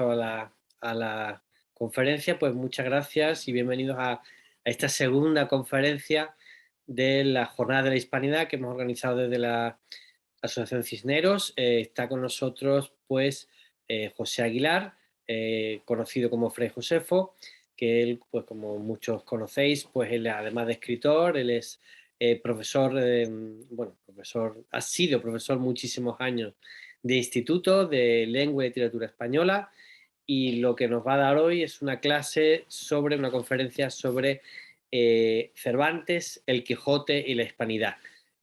A la conferencia, pues muchas gracias y bienvenidos a esta segunda conferencia de la Jornada de la Hispanidad que hemos organizado desde la Asociación Cisneros. Está con nosotros pues José Aguilar, conocido como Fray Josefo, que él, pues como muchos conocéis, pues él además de escritor, él es profesor, ha sido profesor muchísimos años de instituto de lengua y literatura española, y lo que nos va a dar hoy es una clase sobre una conferencia sobre Cervantes, el Quijote y la Hispanidad.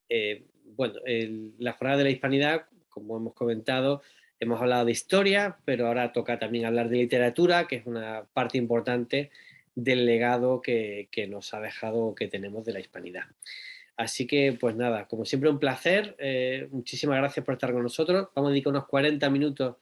La Jornada de la Hispanidad, como hemos comentado, hemos hablado de historia, pero ahora toca también hablar de literatura, que es una parte importante del legado que nos ha dejado, que tenemos de la Hispanidad. Así que, pues nada, como siempre un placer. Muchísimas gracias por estar con nosotros. Vamos a dedicar unos 40 minutos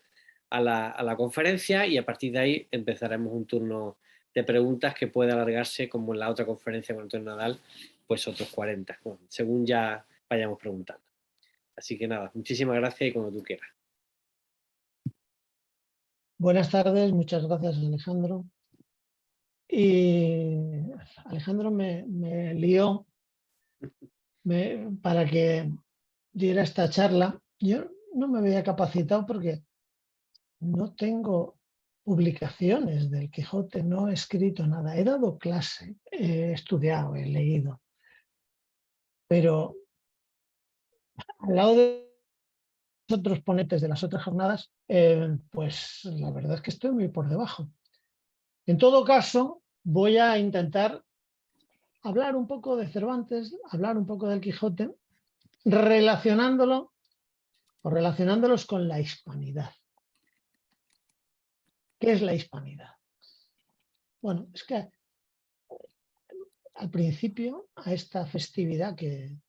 a la conferencia y a partir de ahí empezaremos un turno de preguntas que puede alargarse, como en la otra conferencia con Antonio Nadal, pues otros 40, bueno, según ya vayamos preguntando. Así que nada, muchísimas gracias y como tú quieras. Buenas tardes, muchas gracias Alejandro. Y Alejandro me lió para que diera esta charla. Yo no me había capacitado porque no tengo publicaciones del Quijote, no he escrito nada. He dado clase, he estudiado, he leído. Pero al lado de los otros ponentes de las otras jornadas, pues la verdad es que estoy muy por debajo. En todo caso, voy a intentar hablar un poco de Cervantes, hablar un poco del Quijote, relacionándolos con la hispanidad. ¿Qué es la hispanidad? Bueno, es que al principio, a esta festividad que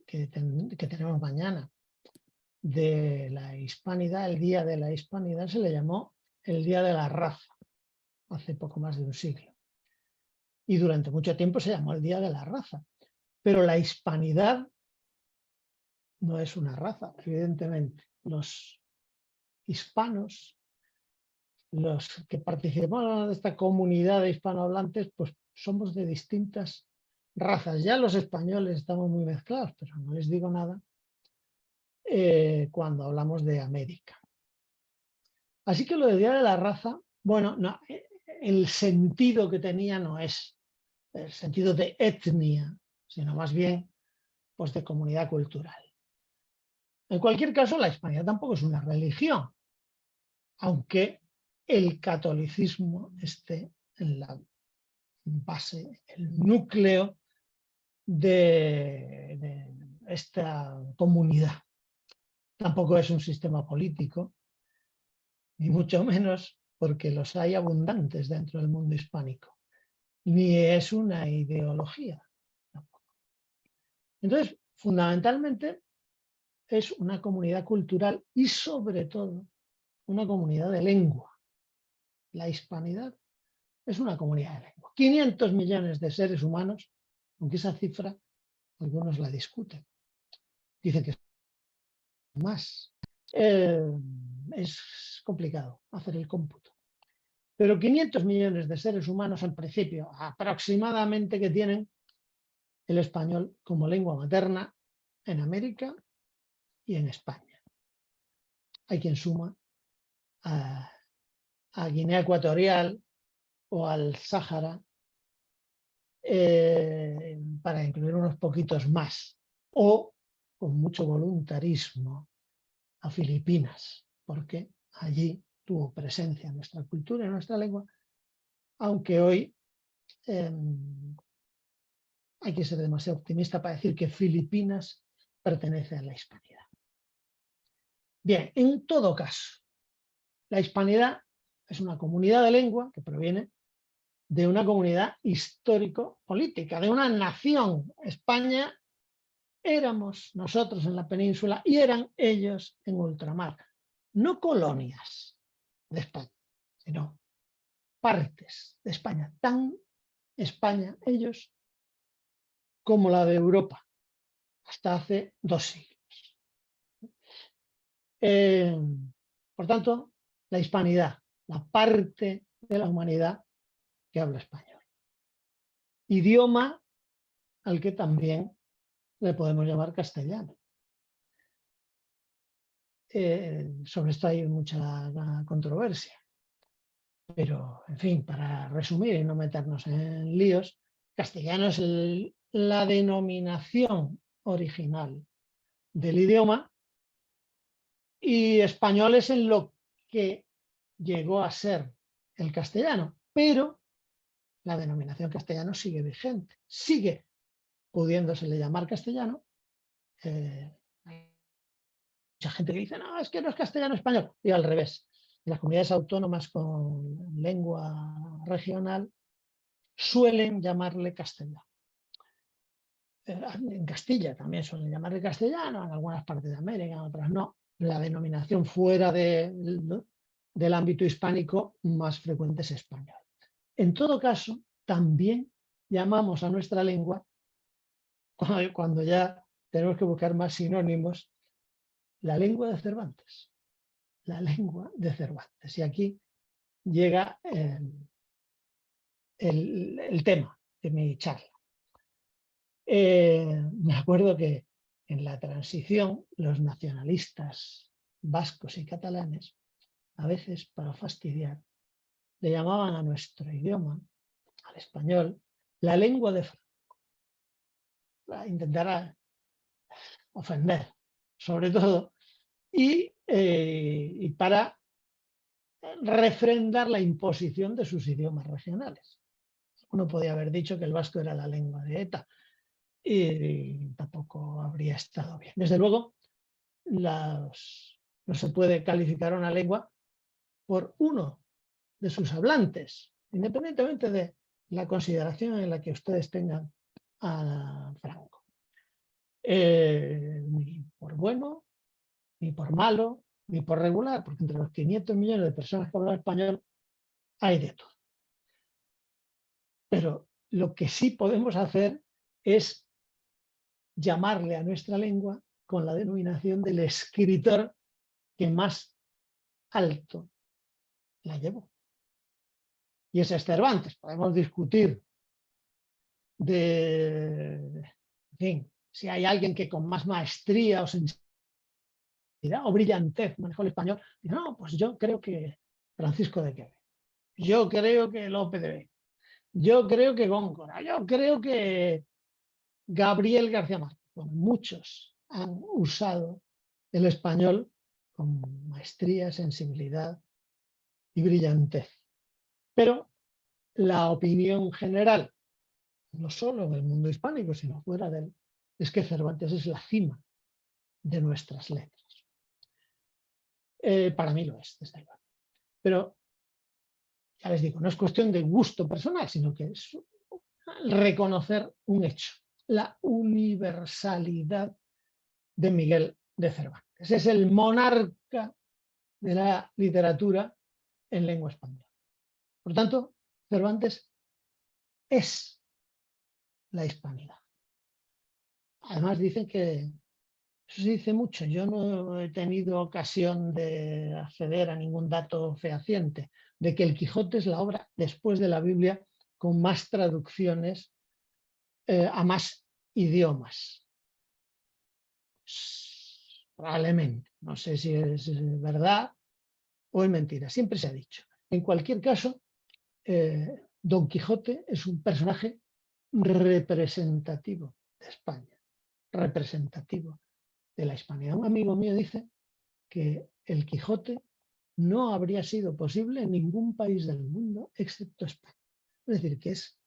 tenemos mañana de la hispanidad, el Día de la Hispanidad, se le llamó el Día de la Raza, hace poco más de un siglo. Y durante mucho tiempo se llamó el Día de la Raza. Pero la hispanidad no es una raza, evidentemente. Los hispanos, los que participamos de esta comunidad de hispanohablantes, pues somos de distintas razas. Ya los españoles estamos muy mezclados, pero no les digo nada cuando hablamos de América. Así que lo de Día de la Raza, bueno, no, el sentido que tenía no es el sentido de etnia, sino más bien pues de comunidad cultural. En cualquier caso, la hispanidad tampoco es una religión, aunque el catolicismo esté en la base, el núcleo de esta comunidad. Tampoco es un sistema político, ni mucho menos porque los hay abundantes dentro del mundo hispánico, ni es una ideología. Entonces, fundamentalmente, es una comunidad cultural y sobre todo una comunidad de lengua. La hispanidad es una comunidad de lengua. 500 millones de seres humanos, aunque esa cifra algunos la discuten. Dicen que es más. Es complicado hacer el cómputo. Pero 500 millones de seres humanos, en principio, aproximadamente, que tienen el español como lengua materna en América y en España. Hay quien suma a Guinea Ecuatorial o al Sáhara para incluir unos poquitos más, o con mucho voluntarismo a Filipinas, porque allí tuvo presencia nuestra cultura y nuestra lengua, aunque hoy hay que ser demasiado optimista para decir que Filipinas pertenece a la hispanidad. Bien, en todo caso, la hispanidad es una comunidad de lengua que proviene de una comunidad histórico-política, de una nación. España éramos nosotros en la península y eran ellos en ultramar. No colonias de España, sino partes de España. Tan España ellos como la de Europa, hasta hace 2 siglos. Por tanto, la hispanidad, la parte de la humanidad que habla español. Idioma al que también le podemos llamar castellano. Sobre esto hay mucha controversia. Pero, en fin, para resumir y no meternos en líos, castellano es la denominación original del idioma y español es en lo que llegó a ser el castellano, pero la denominación castellano sigue vigente, sigue pudiéndosele llamar castellano. Hay mucha gente que dice, no, es que no es castellano español, y al revés. En las comunidades autónomas con lengua regional suelen llamarle castellano. En Castilla también suelen llamarle castellano, en algunas partes de América, en otras no. La denominación fuera del ámbito hispánico más frecuente es español. En todo caso, también llamamos a nuestra lengua, cuando ya tenemos que buscar más sinónimos, la lengua de Cervantes. La lengua de Cervantes. Y aquí llega el tema de mi charla. Me acuerdo que en la transición los nacionalistas vascos y catalanes, a veces para fastidiar, le llamaban a nuestro idioma, al español, la lengua de Franco, para intentar ofender, sobre todo, y para refrendar la imposición de sus idiomas regionales. Uno podía haber dicho que el vasco era la lengua de ETA, y tampoco habría estado bien. Desde luego, no se puede calificar una lengua por uno de sus hablantes, independientemente de la consideración en la que ustedes tengan a Franco. Ni por bueno, ni por malo, ni por regular, porque entre los 500 millones de personas que hablan español hay de todo. Pero lo que sí podemos hacer es llamarle a nuestra lengua con la denominación del escritor que más alto la llevó. Y ese es Cervantes. Podemos discutir en fin, si hay alguien que con más maestría o sensibilidad o brillantez manejó el español. Dice, no, pues yo creo que Francisco de Quevedo. Yo creo que Lope de Vega. Yo creo que Góngora. Yo creo que Gabriel García Márquez. Bueno, muchos han usado el español con maestría, sensibilidad y brillantez. Pero la opinión general, no solo en el mundo hispánico, sino fuera de él, es que Cervantes es la cima de nuestras letras. Para mí lo es, desde luego. Pero, ya les digo, no es cuestión de gusto personal, sino que es reconocer un hecho, la universalidad de Miguel de Cervantes. Es el monarca de la literatura en lengua española. Por tanto, Cervantes es la hispanidad. Además dicen que, eso se dice mucho, yo no he tenido ocasión de acceder a ningún dato fehaciente, de que el Quijote es la obra después de la Biblia con más traducciones a más idiomas. Probablemente, no sé si es verdad o es mentira, siempre se ha dicho. En cualquier caso, Don Quijote es un personaje representativo de España, representativo de la Hispanidad. Un amigo mío dice que el Quijote no habría sido posible en ningún país del mundo excepto España. Es decir, que es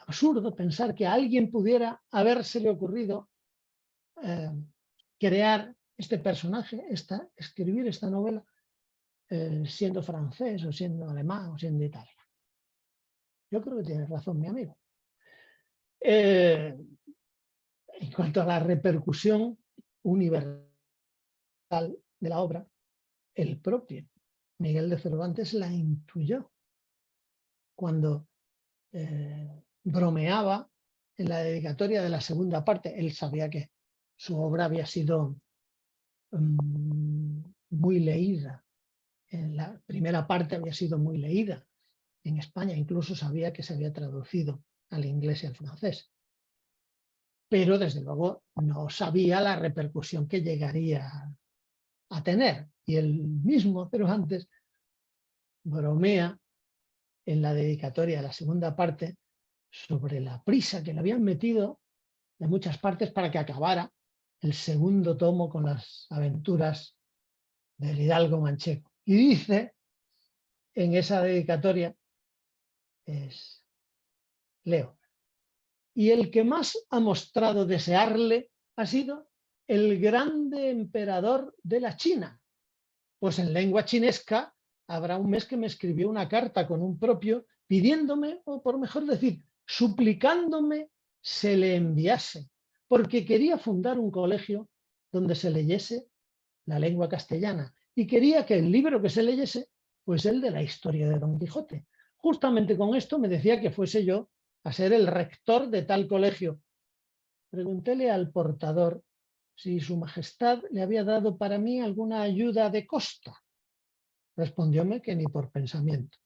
absurdo pensar que a alguien pudiera habérsele ocurrido crear este personaje, escribir esta novela, siendo francés o siendo alemán o siendo italiano. Yo creo que tiene razón mi amigo. En cuanto a la repercusión universal de la obra, el propio Miguel de Cervantes la intuyó cuando bromeaba en la dedicatoria de la segunda parte. Él sabía que su obra había sido muy leída la primera parte había sido muy leída en España, incluso sabía que se había traducido al inglés y al francés. Pero desde luego no sabía la repercusión que llegaría a tener. Y el mismo Cervantes bromea en la dedicatoria de la segunda parte sobre la prisa que le habían metido de muchas partes para que acabara el segundo tomo con las aventuras del hidalgo manchego. Y dice en esa dedicatoria, leo, y el que más ha mostrado desearle ha sido el grande emperador de la China, pues en lengua chinesca habrá un mes que me escribió una carta con un propio pidiéndome, o por mejor decir, suplicándome se le enviase, porque quería fundar un colegio donde se leyese la lengua castellana y quería que el libro que se leyese fuese el de la historia de Don Quijote. Justamente con esto me decía que fuese yo a ser el rector de tal colegio. Preguntéle al portador si su majestad le había dado para mí alguna ayuda de costa. Respondióme que ni por pensamiento,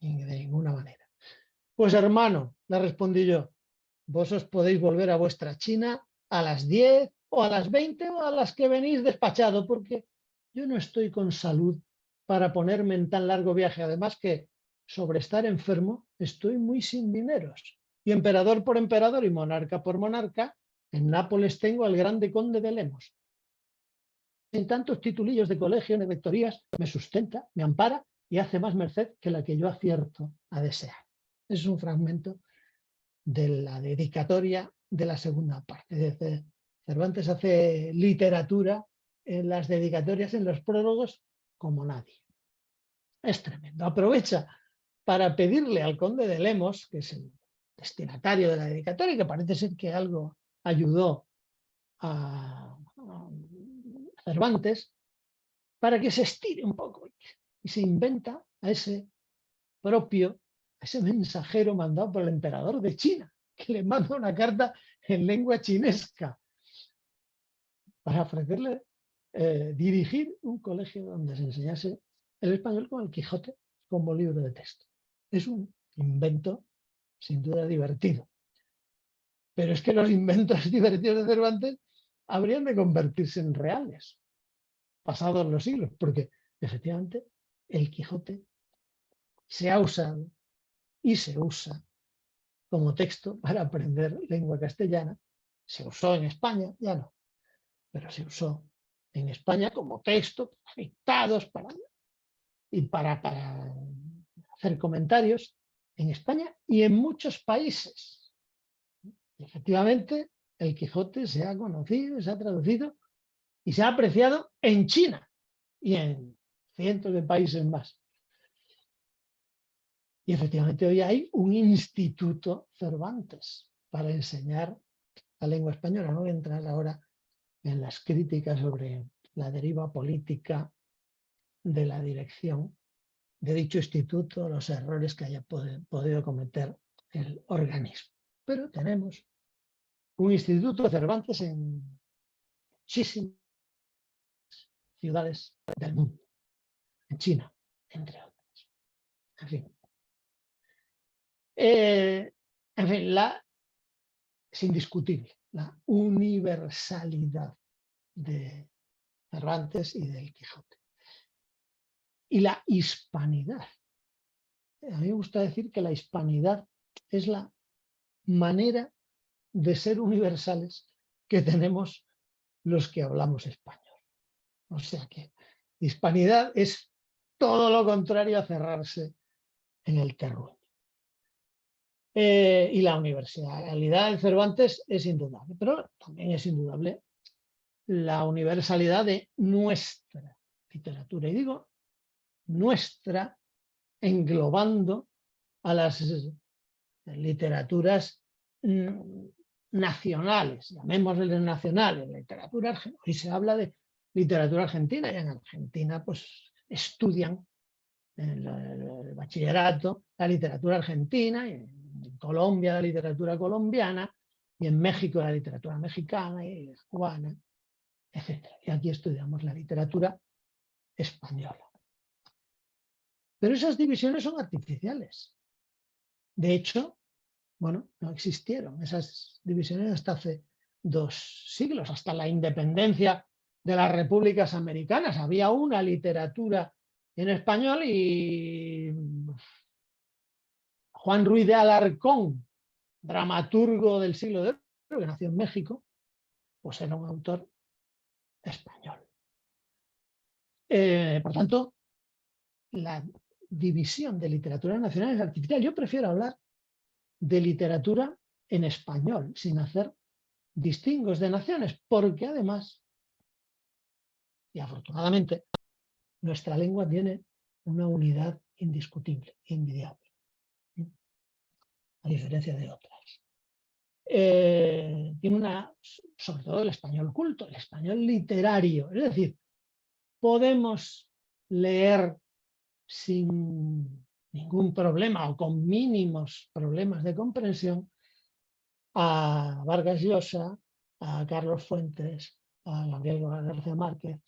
ni de ninguna manera. Pues hermano, le respondí yo, vos os podéis volver a vuestra China a las 10 o a las 20 o a las que venís despachado, porque yo no estoy con salud para ponerme en tan largo viaje. Además que sobre estar enfermo estoy muy sin dineros. Y emperador por emperador y monarca por monarca, en Nápoles tengo al grande conde de Lemos. En tantos titulillos de colegio, de rectorías, me sustenta, me ampara y hace más merced que la que yo acierto a desear. Es un fragmento de la dedicatoria de la segunda parte. Cervantes hace literatura en las dedicatorias, en los prólogos, como nadie. Es tremendo. Aprovecha para pedirle al conde de Lemos, que es el destinatario de la dedicatoria, que parece ser que algo ayudó a Cervantes, para que se estire un poco y se inventa a ese propio, a ese mensajero mandado por el emperador de China, que le manda una carta en lengua chinesca para ofrecerle dirigir un colegio donde se enseñase el español con el Quijote como libro de texto. Es un invento sin duda divertido. Pero es que los inventos divertidos de Cervantes habrían de convertirse en reales, pasados los siglos, porque efectivamente el Quijote se ha usado y se usa como texto para aprender lengua castellana. Se usó en España, ya no, pero se usó en España como texto, dictados y para hacer comentarios en España y en muchos países. Y efectivamente, el Quijote se ha conocido, se ha traducido y se ha apreciado en China y en cientos de países más. Y efectivamente hoy hay un instituto Cervantes para enseñar la lengua española. No voy a entrar ahora en las críticas sobre la deriva política de la dirección de dicho instituto, los errores que haya podido cometer el organismo. Pero tenemos un instituto Cervantes en muchísimas ciudades del mundo, en China, entre otras. En fin. Es indiscutible la universalidad de Cervantes y del Quijote. Y la hispanidad. A mí me gusta decir que la hispanidad es la manera de ser universales que tenemos los que hablamos español. O sea que hispanidad es todo lo contrario a cerrarse en el terruño. Y la universalidad de Cervantes es indudable, pero también es indudable la universalidad de nuestra literatura. Y digo nuestra englobando a las literaturas nacionales, llamémosle nacionales, literatura argentina. Hoy se habla de literatura argentina y en Argentina pues estudian en el bachillerato la literatura argentina, y en Colombia la literatura colombiana, y en México la literatura mexicana y la cubana, etc. Y aquí estudiamos la literatura española. Pero esas divisiones son artificiales. De hecho, bueno, no existieron esas divisiones hasta hace 2 siglos, hasta la independencia de las repúblicas americanas. Había una literatura en español y Juan Ruiz de Alarcón, dramaturgo del siglo de oro, que nació en México, pues era un autor español. Por tanto, la división de literatura nacional es artificial. Yo prefiero hablar de literatura en español, sin hacer distingos de naciones, porque además, y afortunadamente, nuestra lengua tiene una unidad indiscutible, invidiable, a diferencia de otras. Tiene sobre todo el español culto, el español literario, es decir, podemos leer sin ningún problema o con mínimos problemas de comprensión a Vargas Llosa, a Carlos Fuentes, a Gabriel García Márquez,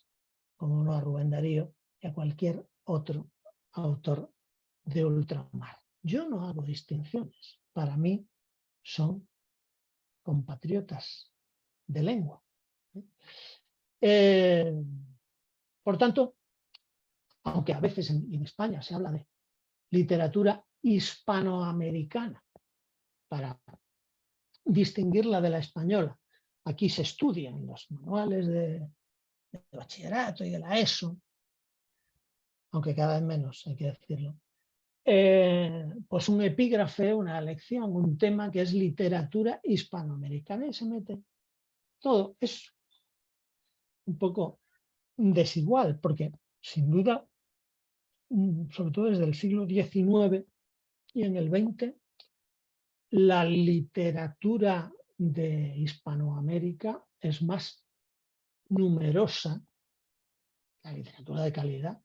como no a Rubén Darío y a cualquier otro autor de ultramar. Yo no hago distinciones. Para mí son compatriotas de lengua. Por tanto, aunque a veces en España se habla de literatura hispanoamericana para distinguirla de la española, aquí se estudia en los manuales de bachillerato y de la ESO, aunque cada vez menos, hay que decirlo, pues un epígrafe, una lección, un tema que es literatura hispanoamericana y se mete todo. Es un poco desigual porque sin duda, sobre todo desde el siglo XIX y en el XX, la literatura de Hispanoamérica es más numerosa, la literatura de calidad,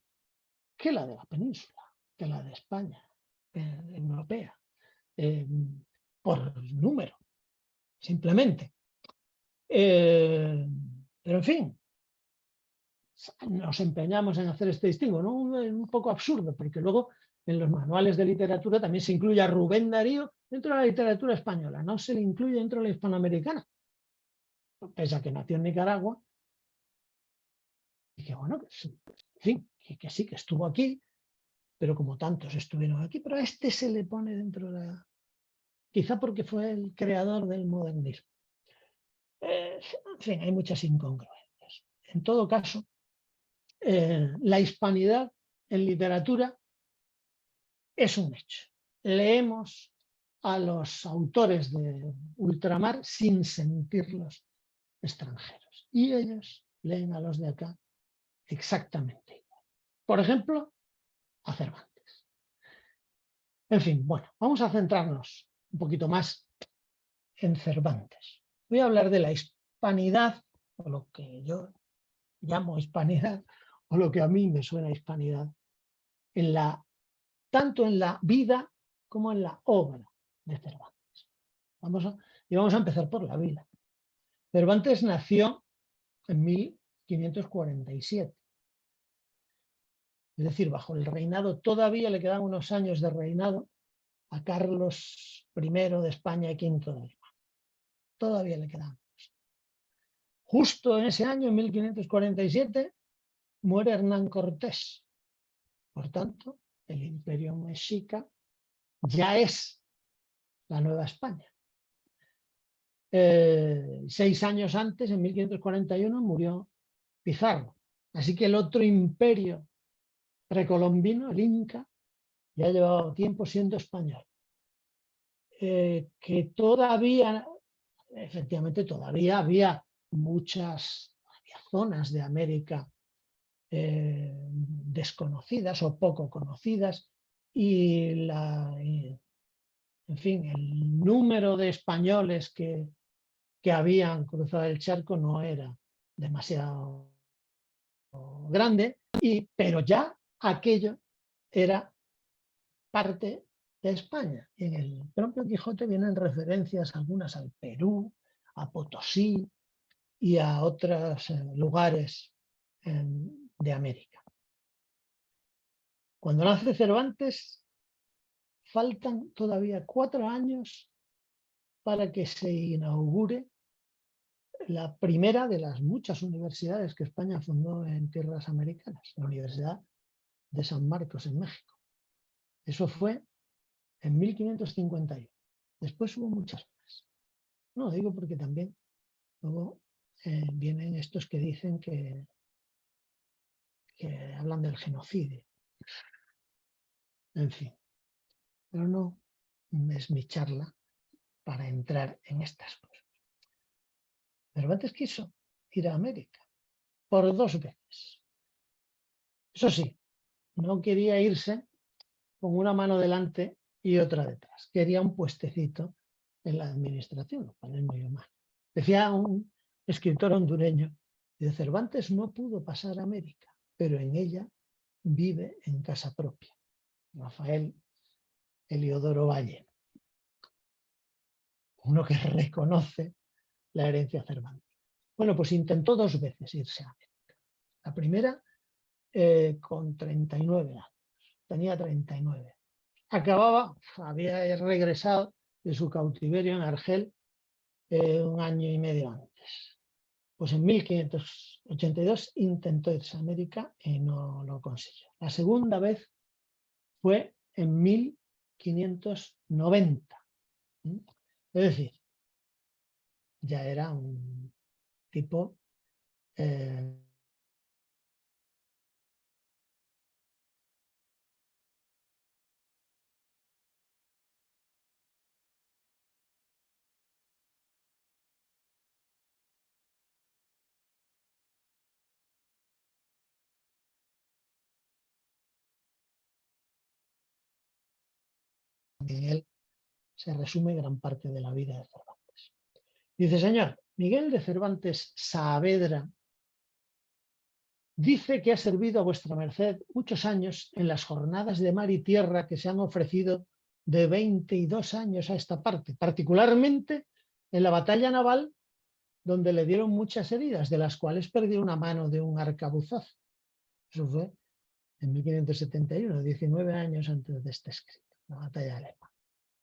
que la de la península, que la de España, europea, por número, simplemente. Pero en fin, nos empeñamos en hacer este distingo, ¿no? Un poco absurdo, porque luego en los manuales de literatura también se incluye a Rubén Darío dentro de la literatura española, no se le incluye dentro de la hispanoamericana, pese a que nació en Nicaragua, y que bueno, en fin, que sí, que estuvo aquí, pero como tantos estuvieron aquí, pero a este se le pone dentro de la... Quizá porque fue el creador del modernismo. En fin, hay muchas incongruencias. En todo caso, la hispanidad en literatura es un hecho. Leemos a los autores de ultramar sin sentirlos extranjeros. Y ellos leen a los de acá exactamente igual. Por ejemplo, a Cervantes. En fin, bueno, vamos a centrarnos un poquito más en Cervantes. Voy a hablar de la hispanidad, o lo que yo llamo hispanidad, o lo que a mí me suena hispanidad, tanto en la vida como en la obra de Cervantes. Vamos a empezar por la vida. Cervantes nació en 1547. Es decir, bajo el reinado, todavía le quedan unos años de reinado a Carlos I de España y V de Alemania. Todavía le quedan. Justo en ese año, en 1547, muere Hernán Cortés. Por tanto, el imperio mexica ya es la Nueva España. 6 años antes, en 1541, murió Pizarro. Así que el otro imperio precolombino, el Inca, ya llevaba tiempo siendo español. Que todavía, efectivamente, todavía había zonas de América desconocidas o poco conocidas y en fin, el número de españoles que habían cruzado el charco no era demasiado grande, pero ya aquello era parte de España. En el propio Quijote vienen referencias algunas al Perú, a Potosí y a otros lugares de América. Cuando nace Cervantes, faltan todavía 4 años para que se inaugure la primera de las muchas universidades que España fundó en tierras americanas, la Universidad de San Marcos en México. Eso fue en 1551. Después hubo muchas más. No digo porque también luego vienen estos que dicen que hablan del genocidio. En fin, pero no es mi charla para entrar en estas cosas. Cervantes quiso ir a América por 2 veces. Eso sí, no quería irse con una mano delante y otra detrás. Quería un puestecito en la administración, lo cual es muy humano. Decía un escritor hondureño, de Cervantes no pudo pasar a América, pero en ella vive en casa propia. Rafael Heliodoro Valle, uno que reconoce la herencia cervantina. Bueno, pues intentó 2 veces irse a América. La primera con 39 años, tenía 39. Había regresado de su cautiverio en Argel 1 año y medio antes. Pues en 1582 intentó irse a América y no lo consiguió. La segunda vez fue en 1590. Es decir, ya era un tipo en él se resume gran parte de la vida de Cervantes. Dice, señor, Miguel de Cervantes Saavedra dice que ha servido a vuestra merced muchos años en las jornadas de mar y tierra que se han ofrecido de 22 años a esta parte, particularmente en la batalla naval, donde le dieron muchas heridas, de las cuales perdió una mano de un arcabuzazo. Eso fue en 1571, 19 años antes de este escrito, la batalla de Lepa.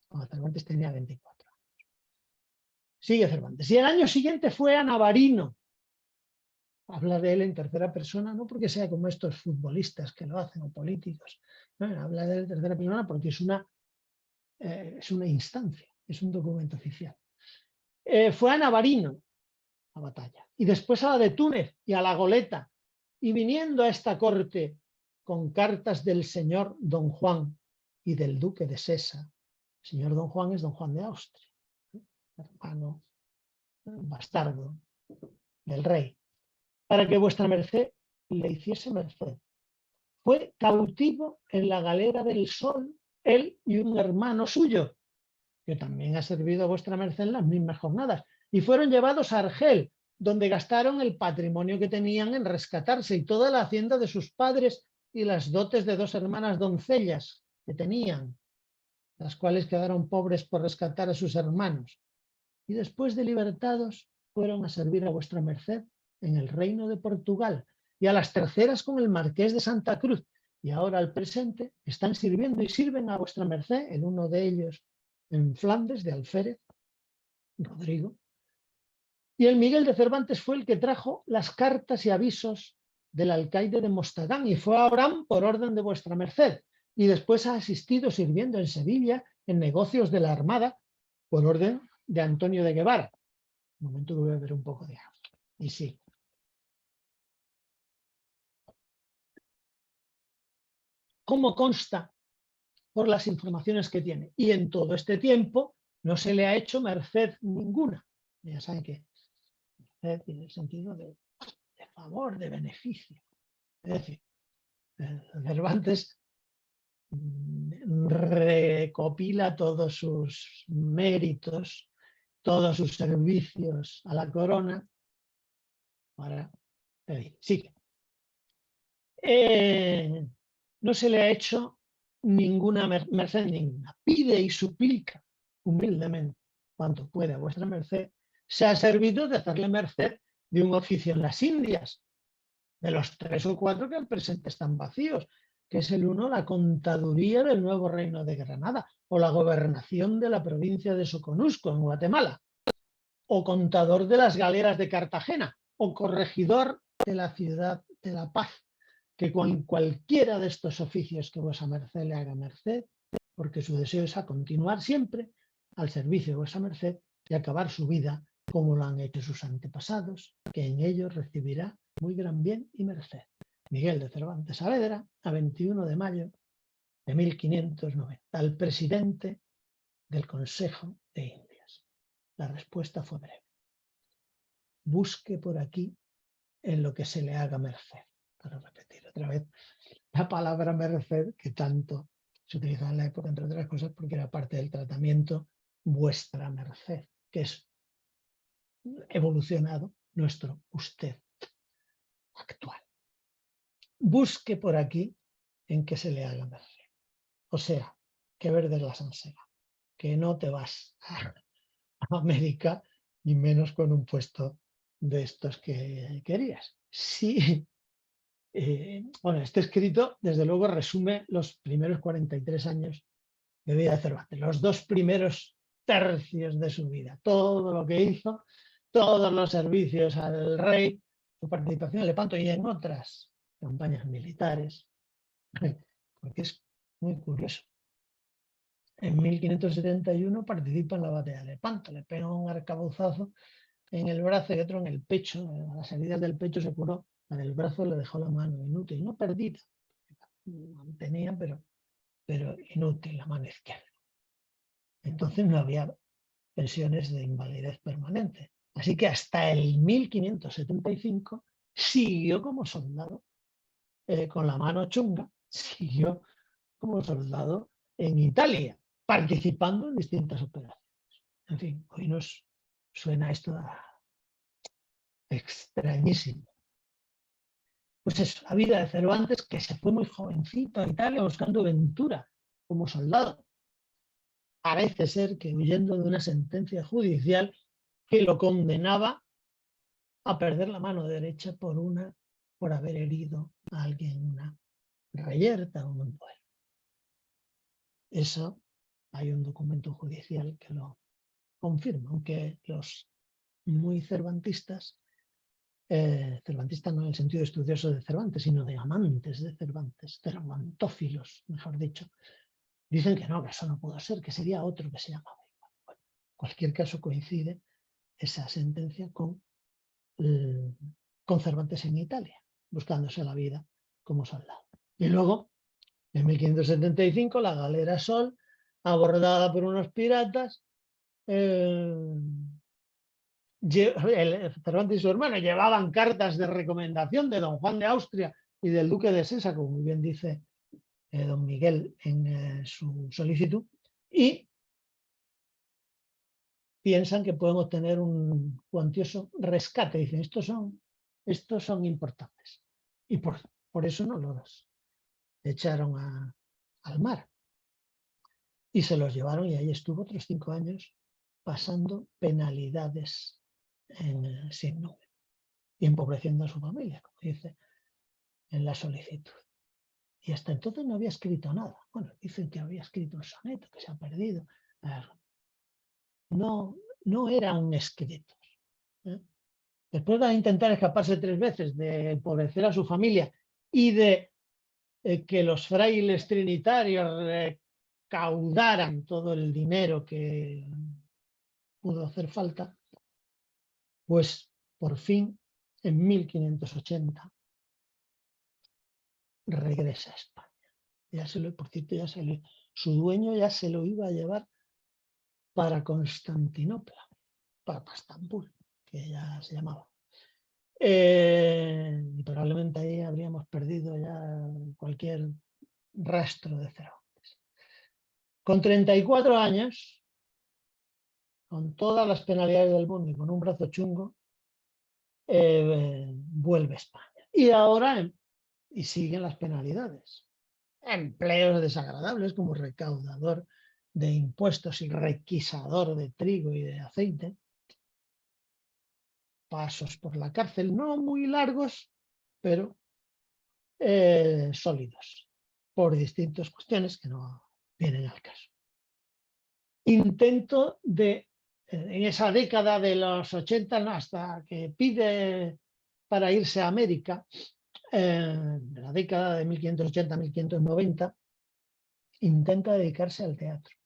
Cuando Cervantes tenía 24 años. Sigue Cervantes. Y el año siguiente fue a Navarino. Habla de él en tercera persona, no porque sea como estos futbolistas que lo hacen o políticos. No, habla de él en tercera persona porque es una instancia, es un documento oficial. Fue a Navarino a batalla y después a la de Túnez y a la Goleta, y viniendo a esta corte con cartas del señor Don Juan y del duque de Sesa. El señor Don Juan es Don Juan de Austria, hermano bastardo del rey, para que vuestra merced le hiciese merced. Fue cautivo en la galera del Sol, él y un hermano suyo, que también ha servido a vuestra merced en las mismas jornadas, y fueron llevados a Argel, donde gastaron el patrimonio que tenían en rescatarse y toda la hacienda de sus padres y las dotes de 2 hermanas doncellas que tenían, las cuales quedaron pobres por rescatar a sus hermanos. Y después de libertados, fueron a servir a vuestra merced en el reino de Portugal y a las terceras con el marqués de Santa Cruz. Y ahora al presente están sirviendo y sirven a vuestra merced, el uno de ellos en Flandes, de Alférez, Rodrigo. Y el Miguel de Cervantes fue el que trajo las cartas y avisos del alcaide de Mostagán y fue a Abraham por orden de vuestra merced. Y después ha asistido sirviendo en Sevilla en negocios de la Armada por orden de Antonio de Guevara. Un momento que voy a beber un poco de agua. Y sí. ¿Cómo consta? Por las informaciones que tiene. Y en todo este tiempo no se le ha hecho merced ninguna. Ya saben que merced tiene el sentido de favor, de beneficio. Es decir, Cervantes recopila todos sus méritos, todos sus servicios a la corona para pedir. Sigue. No se le ha hecho ninguna merced ninguna. Pide y suplica humildemente cuanto puede a vuestra merced. Se ha servido de hacerle merced de un oficio en las Indias, de los 3 o 4 que al presente están vacíos, que es el uno la contaduría del nuevo reino de Granada, o la gobernación de la provincia de Soconusco, en Guatemala, o contador de las galeras de Cartagena, o corregidor de la ciudad de La Paz, que con cualquiera de estos oficios que vuesa merced le haga merced, porque su deseo es a continuar siempre al servicio de vuesa merced y acabar su vida como lo han hecho sus antepasados, que en ellos recibirá muy gran bien y merced. Miguel de Cervantes Saavedra, a 21 de mayo de 1590, al presidente del Consejo de Indias. La respuesta fue breve. Busque por aquí en lo que se le haga merced. Para repetir otra vez la palabra merced, que tanto se utilizaba en la época, entre otras cosas, porque era parte del tratamiento vuestra merced, que es evolucionado nuestro usted actual. Busque por aquí en que se le haga merced. O sea, que verdes la sansega, que no te vas a América, ni menos con un puesto de estos que querías. Sí, bueno, este escrito, desde luego, resume los primeros 43 años de vida de Cervantes, los 2 primeros tercios de su vida, todo lo que hizo, todos los servicios al rey, su participación en Lepanto y en otras campañas militares, porque es muy curioso. En 1571 participa en la batalla de Lepanto, le pega un arcabuzazo en el brazo y otro en el pecho, a las heridas del pecho se curó, la del brazo le dejó la mano inútil, no perdida, mantenía, pero inútil la mano izquierda. Entonces no había pensiones de invalidez permanente. Así que hasta el 1575 siguió como soldado, con la mano chunga, siguió como soldado en Italia, participando en distintas operaciones. En fin, hoy nos suena esto extrañísimo. Pues eso, la vida de Cervantes, que se fue muy jovencito a Italia buscando aventura como soldado. Parece ser que huyendo de una sentencia judicial que lo condenaba a perder la mano derecha por haber herido a alguien en una reyerta o en un duelo. Eso hay un documento judicial que lo confirma, aunque los muy cervantistas, cervantistas no en el sentido estudioso de Cervantes, sino de amantes de Cervantes, cervantófilos, mejor dicho, dicen que no, que eso no pudo ser, que sería otro que se llamaba igual. Bueno, en cualquier caso coincide esa sentencia con Cervantes en Italia, buscándose la vida como soldado. Y luego, en 1575, la galera Sol, abordada por unos piratas, Cervantes y su hermano llevaban cartas de recomendación de don Juan de Austria y del duque de Sesa, como muy bien dice don Miguel en su solicitud, y piensan que pueden obtener un cuantioso rescate. Dicen, estos son importantes. Y por eso no los echaron al mar. Y se los llevaron y ahí estuvo otros 5 años pasando penalidades sin número y empobreciendo a su familia, como dice en la solicitud. Y hasta entonces no había escrito nada. Bueno, dicen que había escrito un soneto que se ha perdido. No era un escritor. Después de intentar escaparse 3 veces, de empobrecer a su familia y de que los frailes trinitarios recaudaran todo el dinero que pudo hacer falta, pues por fin, en 1580, regresa a España. Por cierto, su dueño ya se lo iba a llevar para Constantinopla, para Estambul, que ya se llamaba. Y probablemente ahí habríamos perdido ya cualquier rastro de Cervantes. Con 34 años, con todas las penalidades del mundo y con un brazo chungo, vuelve a España. Y ahora, y siguen las penalidades. Empleos desagradables como recaudador de impuestos y requisador de trigo y de aceite. Pasos por la cárcel, no muy largos, pero sólidos. por distintas cuestiones que no vienen al caso. Intento de, en esa década de los 80 hasta que pide para irse a América, de la década de 1580 a 1590, intenta dedicarse al teatro.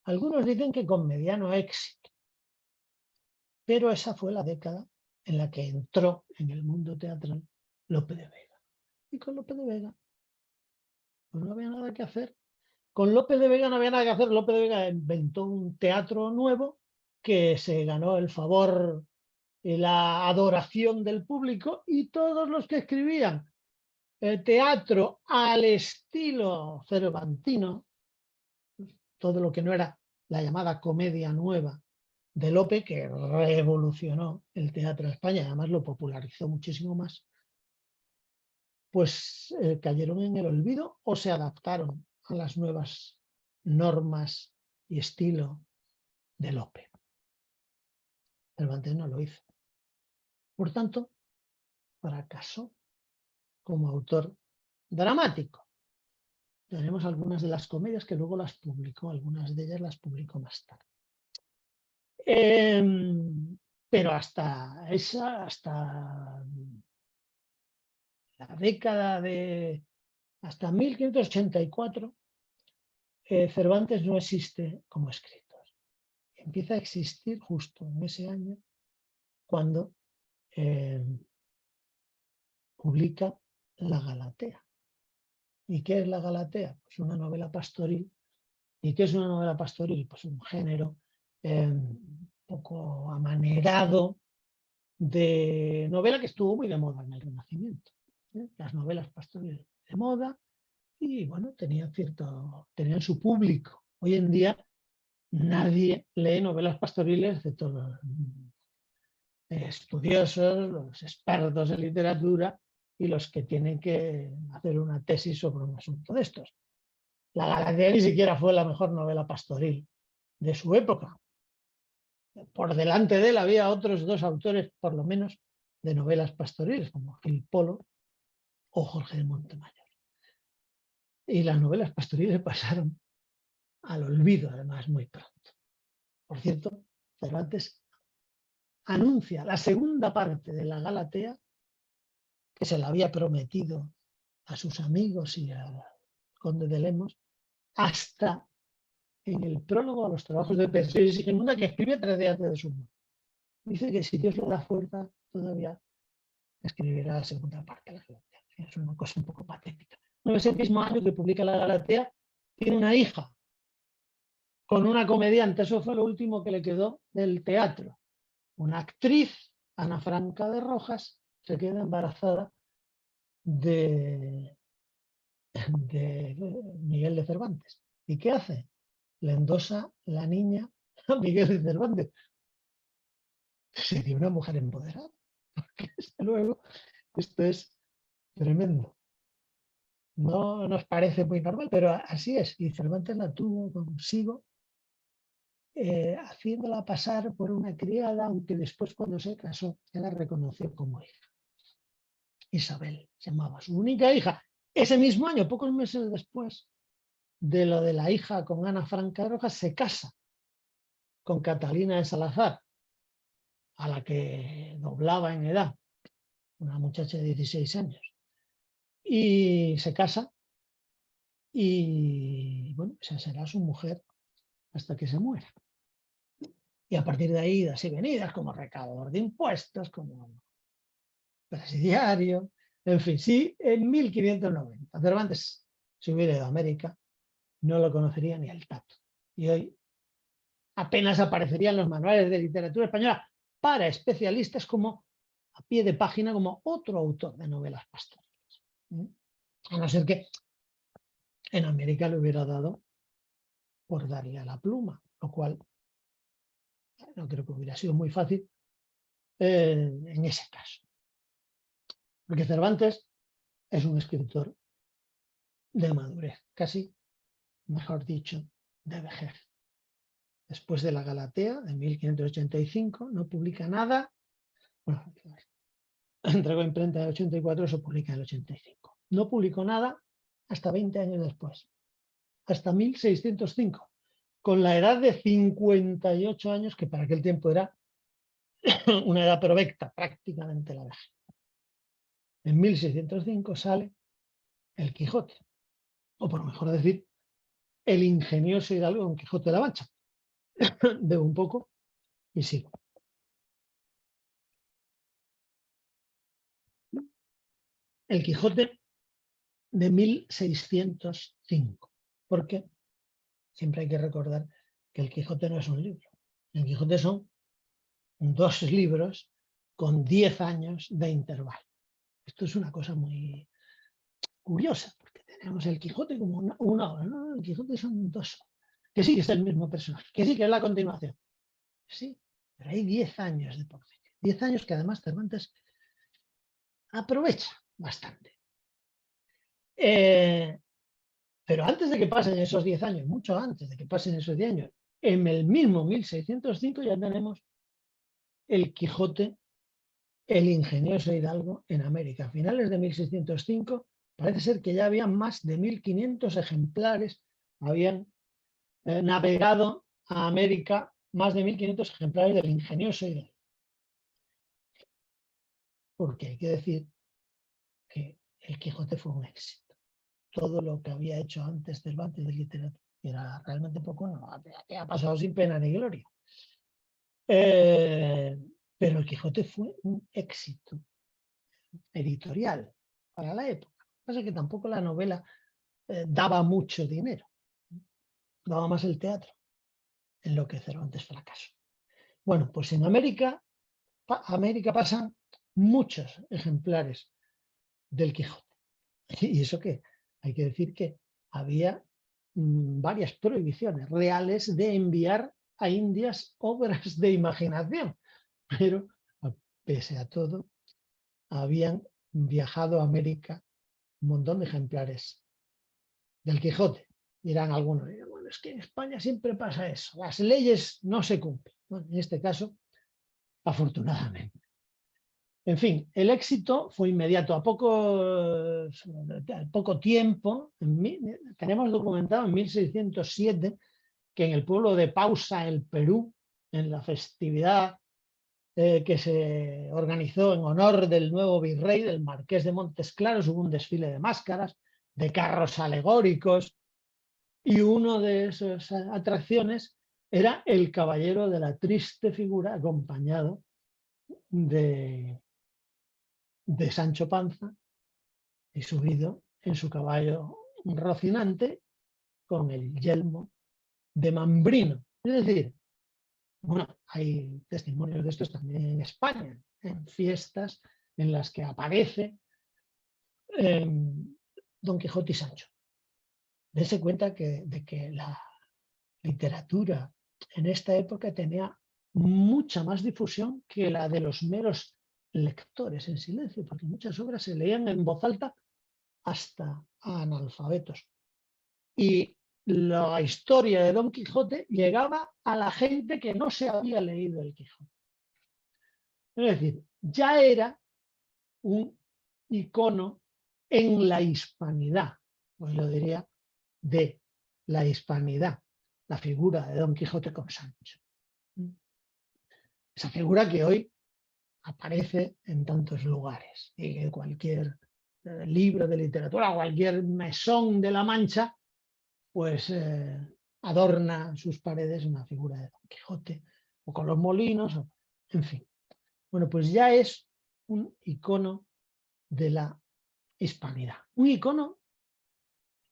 Algunos dicen que con mediano éxito, pero esa fue la década en la que entró en el mundo teatral Lope de Vega. Y con Lope de Vega pues no había nada que hacer. Con Lope de Vega no había nada que hacer. Lope de Vega inventó un teatro nuevo que se ganó el favor y la adoración del público, y todos los que escribían teatro al estilo cervantino, todo lo que no era la llamada comedia nueva de Lope, que revolucionó el teatro en España, además lo popularizó muchísimo más, pues cayeron en el olvido o se adaptaron a las nuevas normas y estilo de Lope. Cervantes no lo hizo. Por tanto, fracasó como autor dramático. Tenemos algunas de las comedias que luego las publicó, algunas de ellas las publicó más tarde. Pero hasta la década de, hasta 1584, Cervantes no existe como escritor. Empieza a existir justo en ese año cuando publica La Galatea. ¿Y qué es la Galatea? Pues una novela pastoril. ¿Y qué es una novela pastoril? Pues un género un poco amanerado de novela que estuvo muy de moda en el Renacimiento. Las novelas pastoriles de moda, y bueno, tenían su público. Hoy en día nadie lee novelas pastoriles de todos los estudiosos, los expertos en literatura y los que tienen que hacer una tesis sobre un asunto de estos. La Galatea ni siquiera fue la mejor novela pastoril de su época. Por delante de él había otros dos autores, por lo menos, de novelas pastoriles, como Gil Polo o Jorge de Montemayor. Y las novelas pastoriles pasaron al olvido, además, muy pronto. Por cierto, Cervantes anuncia la segunda parte de la Galatea, que se la había prometido a sus amigos y al conde de Lemos, hasta en el prólogo a los trabajos de Persiles y Sigismunda, que escribe 3 días de su muerte. Dice que si Dios le da fuerza, todavía escribirá la segunda parte de la Galatea. Es una cosa un poco patética. No es el mismo año que publica la Galatea, tiene una hija con una comediante. Eso fue lo último que le quedó del teatro. Una actriz, Ana Franca de Rojas, se queda embarazada de Miguel de Cervantes. ¿Y qué hace? Le endosa la niña a Miguel de Cervantes. Sería una mujer empoderada. Porque desde luego esto es tremendo. No nos parece muy normal, pero así es. Y Cervantes la tuvo consigo, haciéndola pasar por una criada, aunque después, cuando se casó, ya la reconoció como hija. Isabel se llamaba su única hija. Ese mismo año, pocos meses después de lo de la hija con Ana Franca de Rojas, se casa con Catalina de Salazar, a la que doblaba en edad, una muchacha de 16 años. Y se casa y, bueno, esa será su mujer hasta que se muera. Y a partir de ahí, idas y venidas, como recaudador de impuestos, como presidiario, en fin, sí, en 1590 Cervantes se hubiera ido a América, no lo conocería ni el tato. Y hoy apenas aparecerían los manuales de literatura española para especialistas como a pie de página como otro autor de novelas pastoriles. A no ser que en América le hubiera dado por darle a la pluma, lo cual no creo que hubiera sido muy fácil en ese caso. Porque Cervantes es un escritor de madurez, casi, mejor dicho, de vejez. Después de la Galatea, de 1585, no publica nada. Bueno, entregó imprenta en el 84, eso publica en el 85. No publicó nada hasta 20 años después, hasta 1605, con la edad de 58 años, que para aquel tiempo era una edad provecta, prácticamente la vejez. En 1605 sale el Quijote, o por mejor decir, el ingenioso hidalgo Don Quijote de la Mancha. Bebo un poco y sigo. El Quijote de 1605. Porque siempre hay que recordar que el Quijote no es un libro. El Quijote son 2 libros con 10 años de intervalo. Esto es una cosa muy curiosa, porque tenemos el Quijote como una obra, ¿no? El Quijote son 2. Que sí que es el mismo personaje, que sí que es la continuación. Sí, pero hay 10 años de por medio. 10 años que además Cervantes aprovecha bastante. Pero antes de que pasen esos 10 años, mucho antes de que pasen esos 10 años, en el mismo 1605 ya tenemos el Quijote, el ingenioso hidalgo en América. A finales de 1605 parece ser que ya habían más de 1500 ejemplares, habían navegado a América más de 1500 ejemplares del ingenioso hidalgo. Porque hay que decir que el Quijote fue un éxito. Todo lo que había hecho antes Cervantes de literatura era realmente poco, no, ha pasado sin pena ni gloria. Pero el Quijote fue un éxito editorial para la época. Lo que pasa es que tampoco la novela daba mucho dinero, daba más el teatro, en lo que Cervantes fracasó. Bueno, pues en América pasan muchos ejemplares del Quijote. Y eso que hay que decir que había varias prohibiciones reales de enviar a Indias obras de imaginación, pero pese a todo habían viajado a América un montón de ejemplares del Quijote. Dirán algunos, bueno, es que en España siempre pasa eso, las leyes no se cumplen. Bueno, en este caso, afortunadamente. En fin, el éxito fue inmediato. A poco tiempo, tenemos documentado en 1607 que en el pueblo de Pausa, el Perú, en la festividad que se organizó en honor del nuevo virrey, del marqués de Montes Claros, hubo un desfile de máscaras, de carros alegóricos, y una de esas atracciones era el caballero de la triste figura acompañado de Sancho Panza y subido en su caballo Rocinante con el yelmo de Mambrino. Es decir, bueno, hay testimonios de estos también en España, en fiestas en las que aparece Don Quijote y Sancho. Dese cuenta de que la literatura en esta época tenía mucha más difusión que la de los meros lectores en silencio, porque muchas obras se leían en voz alta hasta a analfabetos. Y la historia de Don Quijote llegaba a la gente que no se había leído el Quijote. Es decir, ya era un icono en la hispanidad, pues lo diría, de la hispanidad, la figura de Don Quijote con Sancho. Esa figura que hoy aparece en tantos lugares y que cualquier libro de literatura, cualquier mesón de la Mancha, pues adorna sus paredes una figura de Don Quijote, o con los molinos, en fin. Bueno, pues ya es un icono de la hispanidad, un icono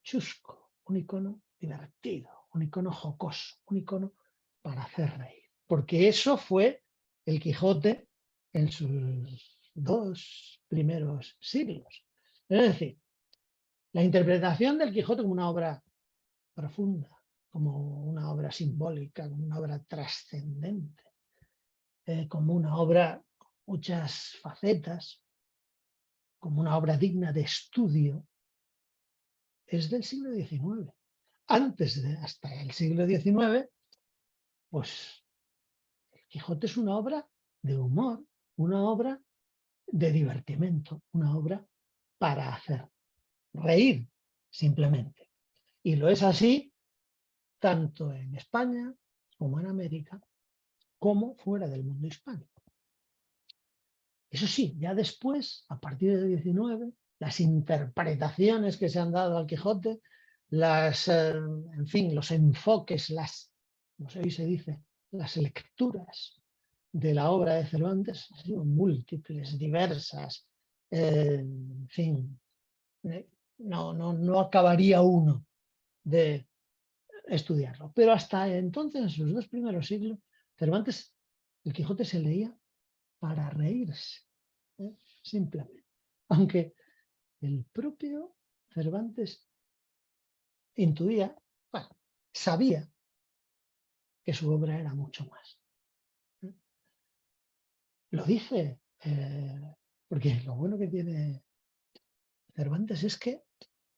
chusco, un icono divertido, un icono jocoso, un icono para hacer reír. Porque eso fue el Quijote en sus 2 primeros siglos. Es decir, la interpretación del Quijote como una obra profunda, como una obra simbólica, como una obra trascendente, como una obra con muchas facetas, como una obra digna de estudio, es del siglo XIX. Hasta el siglo XIX, pues el Quijote es una obra de humor, una obra de divertimento, una obra para hacer reír. simplemente. Y lo es así tanto en España como en América, como fuera del mundo hispánico. Eso sí, ya después, a partir del 19, las interpretaciones que se han dado al Quijote, en fin, los enfoques, no sé si se dice, las lecturas de la obra de Cervantes han sido múltiples, diversas, en fin, no acabaría uno de estudiarlo. Pero hasta entonces, en sus 2 primeros siglos, Cervantes, el Quijote se leía para reírse, simplemente. Aunque el propio Cervantes intuía, bueno, sabía que su obra era mucho más. Lo dice, porque lo bueno que tiene Cervantes es que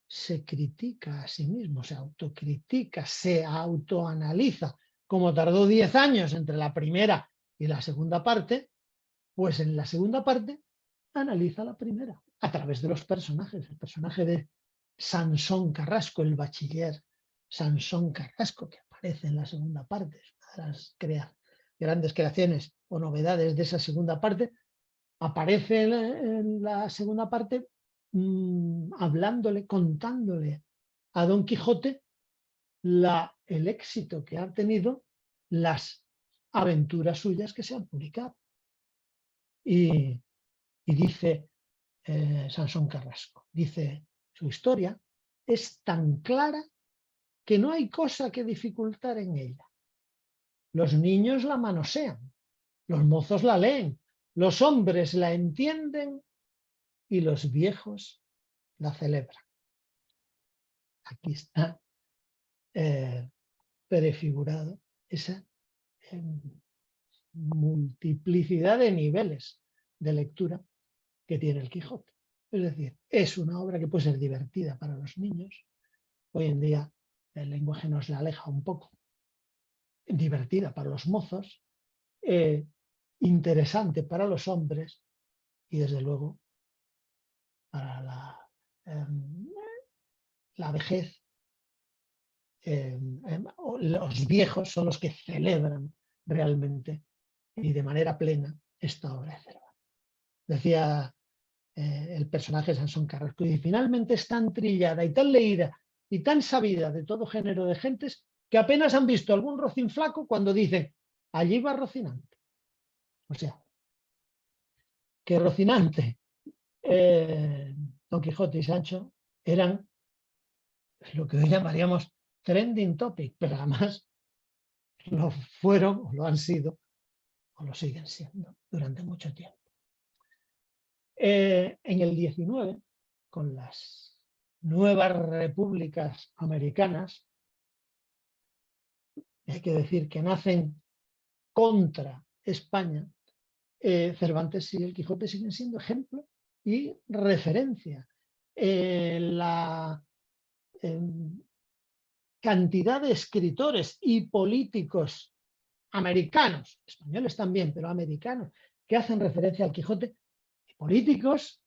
se critica a sí mismo, se autocritica, se autoanaliza. Como tardó 10 años entre la primera y la segunda parte, pues en la segunda parte analiza la primera a través de los personajes. El personaje de Sansón Carrasco, el bachiller Sansón Carrasco, que aparece en la segunda parte, es una de las grandes creaciones o novedades de esa segunda parte, aparece en la segunda parte hablándole, contándole a Don Quijote el éxito que han tenido las aventuras suyas que se han publicado. Y dice Sansón Carrasco, dice, su historia es tan clara que no hay cosa que dificultar en ella. Los niños la manosean, los mozos la leen, los hombres la entienden y los viejos la celebran. Aquí está prefigurado esa multiplicidad de niveles de lectura que tiene el Quijote. Es decir, es una obra que puede ser divertida para los niños. Hoy en día el lenguaje nos la aleja un poco. Divertida para los mozos, interesante para los hombres y desde luego para la vejez. Los viejos son los que celebran realmente y de manera plena esta obra de Cervantes. Decía el personaje Sansón Carrasco, y finalmente es tan trillada y tan leída y tan sabida de todo género de gentes que apenas han visto algún rocín flaco cuando dicen, allí va Rocinante. O sea, que Rocinante, Don Quijote y Sancho eran lo que hoy llamaríamos trending topic, pero además lo fueron, o lo han sido, o lo siguen siendo durante mucho tiempo. En el 19, con las nuevas repúblicas americanas, hay que decir que nacen contra España, Cervantes y el Quijote siguen siendo ejemplo y referencia. La cantidad de escritores y políticos americanos, españoles también, pero americanos, que hacen referencia al Quijote, políticos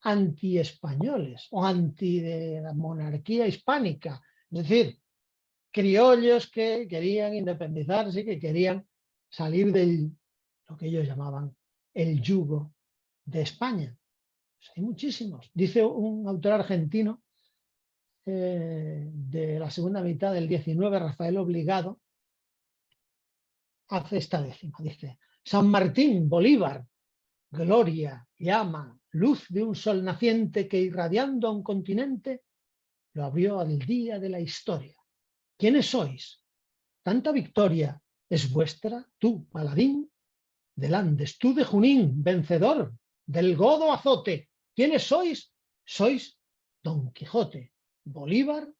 anti-españoles o anti de la monarquía hispánica, es decir, criollos que querían independizarse, que querían salir de lo que ellos llamaban el yugo de España. Pues hay muchísimos. Dice un autor argentino de la segunda mitad del 19, Rafael Obligado, hace esta décima, dice, San Martín, Bolívar, gloria, llama, luz de un sol naciente que irradiando a un continente lo abrió al día de la historia. ¿Quiénes sois? Tanta victoria es vuestra, tú, paladín, del Andes, tú de Junín, vencedor, del godo azote. ¿Quiénes sois? Sois Don Quijote, Bolívar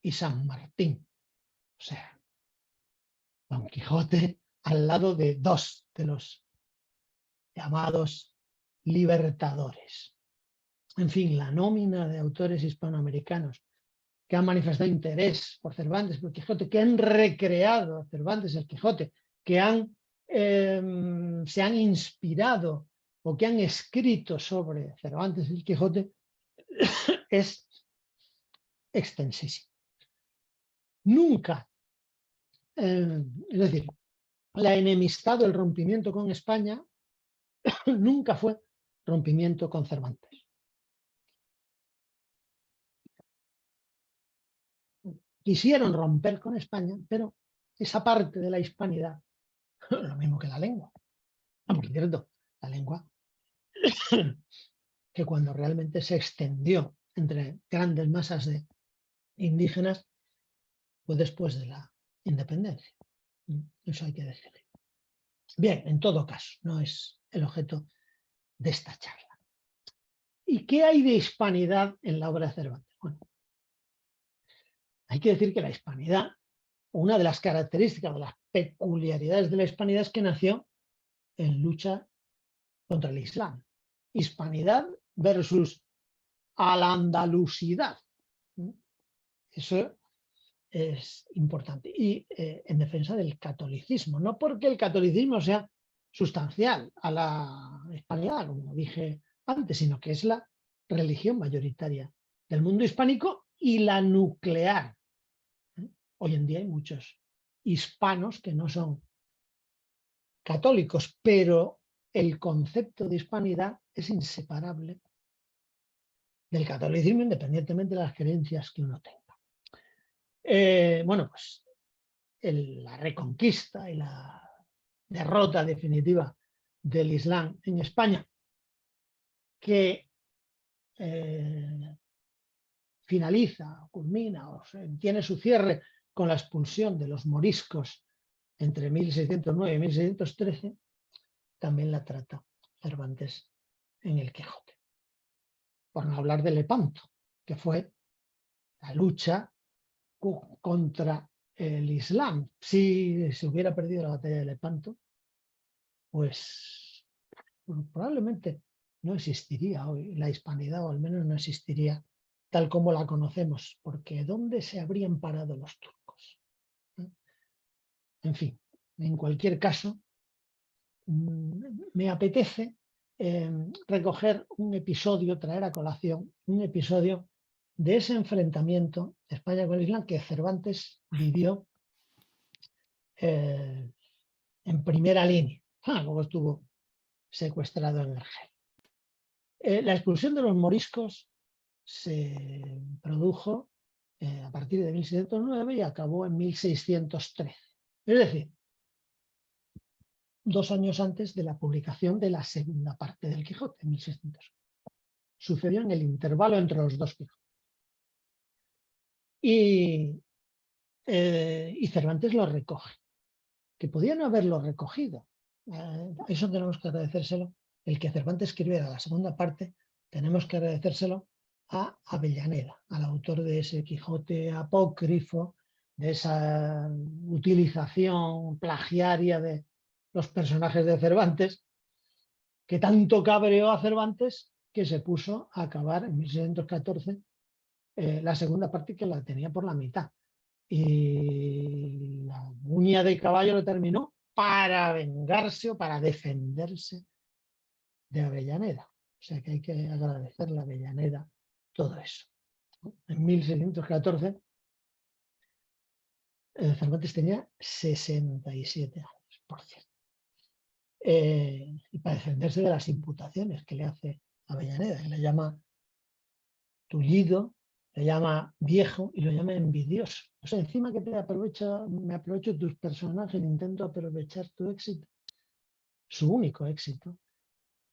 y San Martín. O sea, Don Quijote al lado de dos de los llamados libertadores. En fin, la nómina de autores hispanoamericanos que han manifestado interés por Cervantes, por Quijote, que han recreado a Cervantes el Quijote, que se han inspirado o que han escrito sobre Cervantes el Quijote, es extensísima. Nunca, es decir, la enemistad o el rompimiento con España nunca fue rompimiento con Cervantes. Quisieron romper con España, pero esa parte de la hispanidad, lo mismo que la lengua. Por cierto, la lengua que cuando realmente se extendió entre grandes masas de indígenas fue después de la independencia. Eso hay que decir. Bien, en todo caso, no es el objeto de esta charla. ¿Y qué hay de hispanidad en la obra de Cervantes? Bueno, hay que decir que la hispanidad, una de las características, de las peculiaridades de la hispanidad es que nació en lucha contra el Islam. Hispanidad versus al-andalusidad. Eso es importante. Y en defensa del catolicismo, no porque el catolicismo sea sustancial a la hispanidad, como dije antes, sino que es la religión mayoritaria del mundo hispánico y la nuclear. Hoy en día hay muchos hispanos que no son católicos, pero el concepto de hispanidad es inseparable del catolicismo, independientemente de las creencias que uno tenga. Bueno, pues la reconquista y la derrota definitiva del Islam en España, que finaliza, culmina, o tiene su cierre con la expulsión de los moriscos entre 1609 y 1613, también la trata Cervantes en el Quijote. Por no hablar de Lepanto, que fue la lucha contra el Islam. Si se hubiera perdido la batalla de Lepanto, pues probablemente no existiría hoy la hispanidad, o al menos no existiría tal como la conocemos, porque ¿dónde se habrían parado los turcos? En fin, en cualquier caso, me apetece recoger un episodio, traer a colación un episodio de ese enfrentamiento de España con el Islam que Cervantes vivió en primera línea, luego estuvo secuestrado en Argel. La expulsión de los moriscos se produjo a partir de 1609 y acabó en 1613. Es decir, 2 años antes de la publicación de la segunda parte del Quijote, en 1600. Sucedió en el intervalo entre los dos Quijotes. Y Cervantes lo recoge, que podían haberlo recogido. Eso tenemos que agradecérselo. El que Cervantes escribiera la segunda parte, tenemos que agradecérselo a Avellaneda, al autor de ese Quijote apócrifo, de esa utilización plagiaria de los personajes de Cervantes, que tanto cabreó a Cervantes que se puso a acabar en 1614 la segunda parte, que la tenía por la mitad. Y la uña de caballo lo terminó para vengarse o para defenderse de Avellaneda. O sea que hay que agradecerle a Avellaneda todo eso. En 1614 Cervantes tenía 67 años, por cierto. Y para defenderse de las imputaciones que le hace Avellaneda, que le llama tullido, le llama viejo y lo llama envidioso. O sea, encima que me aprovecho de tus personajes, intento aprovechar tu éxito, su único éxito,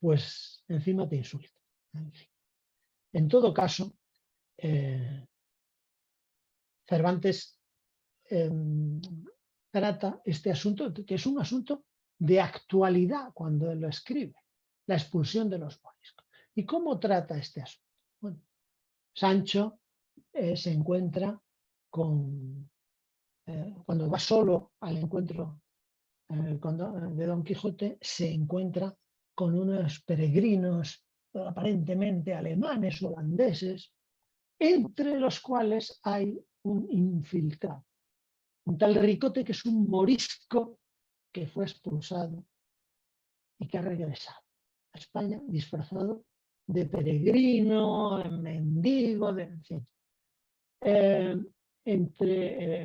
pues encima te insulta. En fin. En todo caso, Cervantes trata este asunto, que es un asunto de actualidad cuando él lo escribe, la expulsión de los moriscos. ¿Y cómo trata este asunto? Bueno, Sancho se encuentra con, cuando va solo al encuentro de Don Quijote, se encuentra con unos peregrinos aparentemente alemanes, holandeses, entre los cuales hay un infiltrado, un tal Ricote, que es un morisco que fue expulsado y que ha regresado a España disfrazado de peregrino, de mendigo, en fin.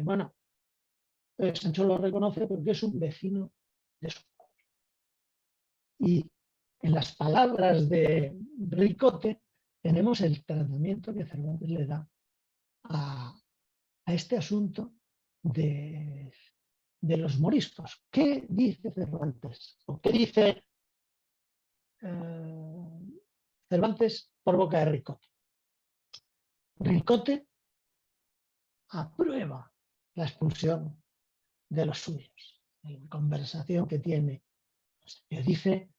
Bueno, Sancho lo reconoce porque es un vecino de su pueblo. Y en las palabras de Ricote tenemos el tratamiento que Cervantes le da a este asunto de los moriscos. ¿Qué dice Cervantes? ¿O qué dice Cervantes por boca de Ricote? Ricote aprueba la expulsión de los suyos. En la conversación que tiene, le dice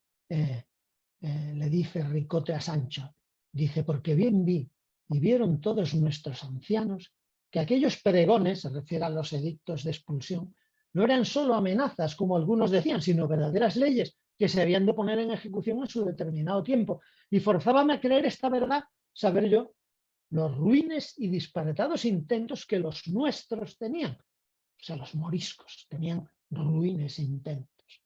Ricote a Sancho, dice, porque bien vi y vieron todos nuestros ancianos que aquellos pregones, se refiere a los edictos de expulsión, no eran solo amenazas, como algunos decían, sino verdaderas leyes que se habían de poner en ejecución en su determinado tiempo. Y forzábame a creer esta verdad, saber yo, los ruines y disparatados intentos que los nuestros tenían. O sea, los moriscos tenían ruines intentos.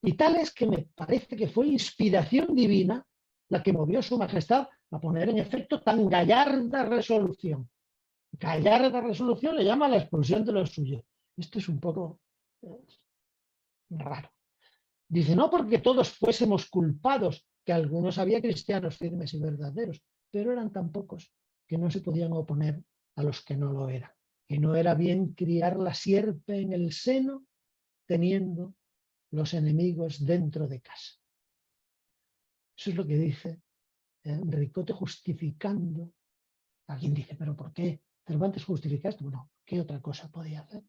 Y tal es que me parece que fue inspiración divina la que movió a su majestad a poner en efecto tan gallarda resolución. Gallarda resolución le llama a la expulsión de los suyos. Esto es un poco raro. Dice, no porque todos fuésemos culpados, que algunos había cristianos firmes y verdaderos, pero eran tan pocos que no se podían oponer a los que no lo eran. Que no era bien criar la sierpe en el seno teniendo los enemigos dentro de casa. Eso es lo que dice Ricote justificando. Alguien dice, ¿pero por qué Cervantes justifica esto? Bueno, ¿qué otra cosa podía hacer?